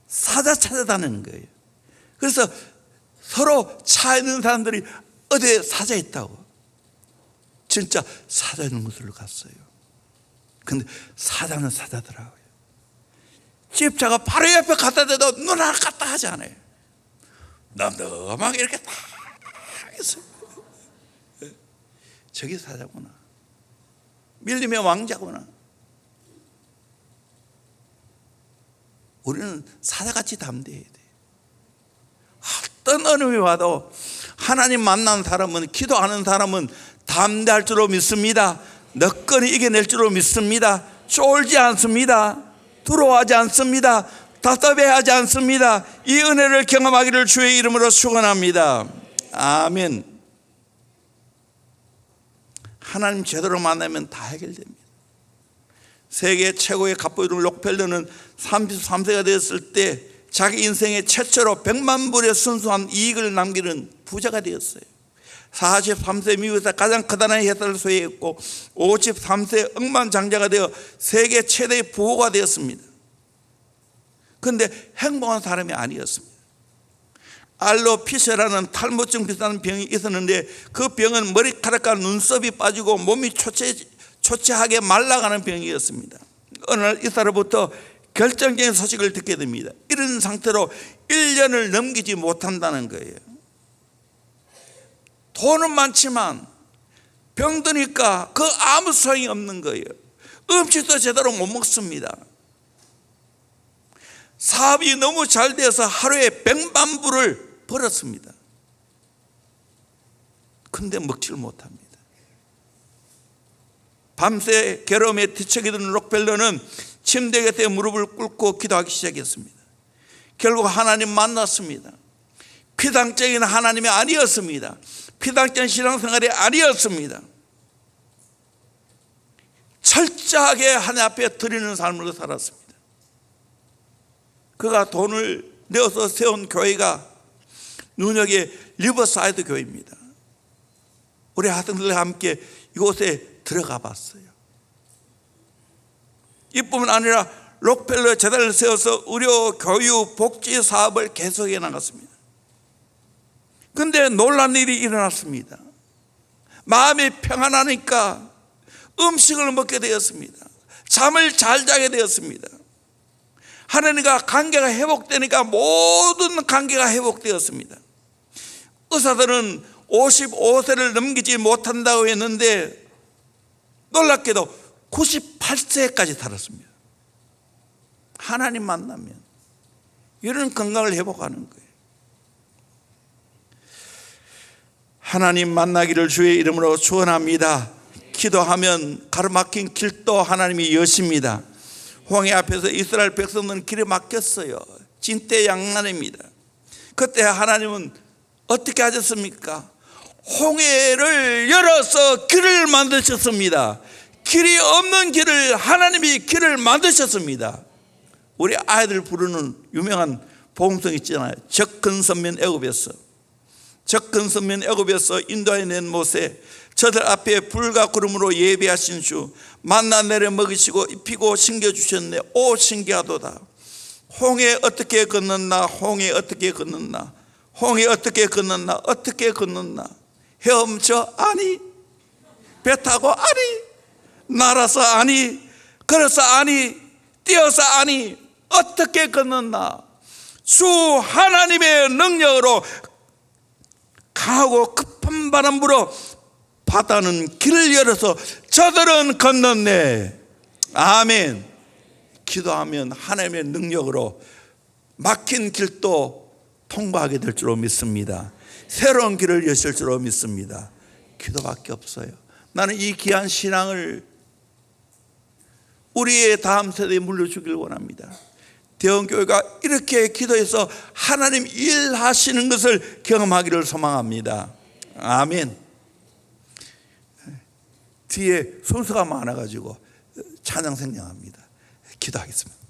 S1: 사자 찾아다니는 거예요. 그래서 서로 차 있는 사람들이 어디에 사자 있다고, 진짜 사자 있는 곳으로 갔어요. 근데 사자는 사자더라고요. 집차가 바로 옆에 갖다 대도 눈 하나 갖다 하지 않아요. 늠름하게 이렇게 딱 했어요. 저게 사자구나. 밀림의 왕자구나. 우리는 사자같이 담대해야 돼. 어떤 어려움이 와도 하나님 만난 사람은, 기도하는 사람은 담대할 줄로 믿습니다. 너끈히 이겨낼 줄로 믿습니다. 쫄지 않습니다. 두려워하지 않습니다. 답답해하지 않습니다. 이 은혜를 경험하기를 주의 이름으로 축원합니다. 아멘. 하나님 제대로 만나면 다 해결됩니다. 세계 최고의 갑부들 록펠러는 33세가 되었을 때 자기 인생의 최초로 100만 불의 순수한 이익을 남기는 부자가 되었어요. 43세 미국에서 가장 커다란 회사를 소유했고 53세 억만장자가 되어 세계 최대의 부호가 되었습니다. 그런데 행복한 사람이 아니었습니다. 알로피셔라는 탈모증 비슷한 병이 있었는데, 그 병은 머리카락과 눈썹이 빠지고 몸이 초췌하게 말라가는 병이었습니다. 어느 날 이사로부터 결정적인 소식을 듣게 됩니다. 이런 상태로 1년을 넘기지 못한다는 거예요. 돈은 많지만 병드니까 그 아무 소용이 없는 거예요. 음식도 제대로 못 먹습니다. 사업이 너무 잘 돼서 하루에 100만 불을 벌었습니다. 근데 먹지를 못합니다. 밤새 괴로움에 뒤척이던 록펠러는 침대 곁에 무릎을 꿇고 기도하기 시작했습니다. 결국 하나님 만났습니다. 피당적인 하나님이 아니었습니다. 피당적인 신앙생활이 아니었습니다. 철저하게 하나님 앞에 드리는 삶으로 살았습니다. 그가 돈을 내어서 세운 교회가 뉴욕의 리버사이드 교회입니다. 우리 학생들과 함께 이곳에 들어가 봤어요. 이뿐만 아니라 록펠러 재단을 세워서 의료, 교육, 복지 사업을 계속해 나갔습니다. 그런데 놀란 일이 일어났습니다. 마음이 평안하니까 음식을 먹게 되었습니다. 잠을 잘 자게 되었습니다. 하나님과 관계가 회복되니까 모든 관계가 회복되었습니다. 의사들은 55세를 넘기지 못한다고 했는데 놀랍게도 98세까지 살았습니다. 하나님 만나면 이런 건강을 회복하는 거예요. 하나님 만나기를 주의 이름으로 축원합니다. 기도하면 가로막힌 길도 하나님이 여십니다. 홍해 앞에서 이스라엘 백성들은 길이 막혔어요. 진퇴양난입니다. 그때 하나님은 어떻게 하셨습니까? 홍해를 열어서 길을 만드셨습니다. 길이 없는 길을 하나님이 길을 만드셨습니다. 우리 아이들 부르는 유명한 복음성 있잖아요. 적근선면 애굽에서, 적근선면 애굽에서 인도해 낸 모세, 저들 앞에 불과 구름으로 예비하신 주, 만나 내려 먹이시고 입히고 신겨주셨네. 오 신기하도다. 홍해 어떻게 건넜나, 홍해 어떻게 건넜나, 홍해 어떻게 건넜나, 어떻게 건넜나. 헤엄쳐 아니, 배 타고 아니, 날아서 아니, 걸어서 아니, 뛰어서 아니, 어떻게 건넜나. 주 하나님의 능력으로 강하고 급한 바람 불어 바다는 길을 열어서 저들은 건넜네. 아멘. 기도하면 하나님의 능력으로 막힌 길도 통과하게 될 줄로 믿습니다. 새로운 길을 여실 줄로 믿습니다. 기도밖에 없어요. 나는 이 귀한 신앙을 우리의 다음 세대에 물려주길 원합니다. 대원교회가 이렇게 기도해서 하나님 일하시는 것을 경험하기를 소망합니다. 아멘. 뒤에 순서가 많아가지고 찬양 생략합니다. 기도하겠습니다.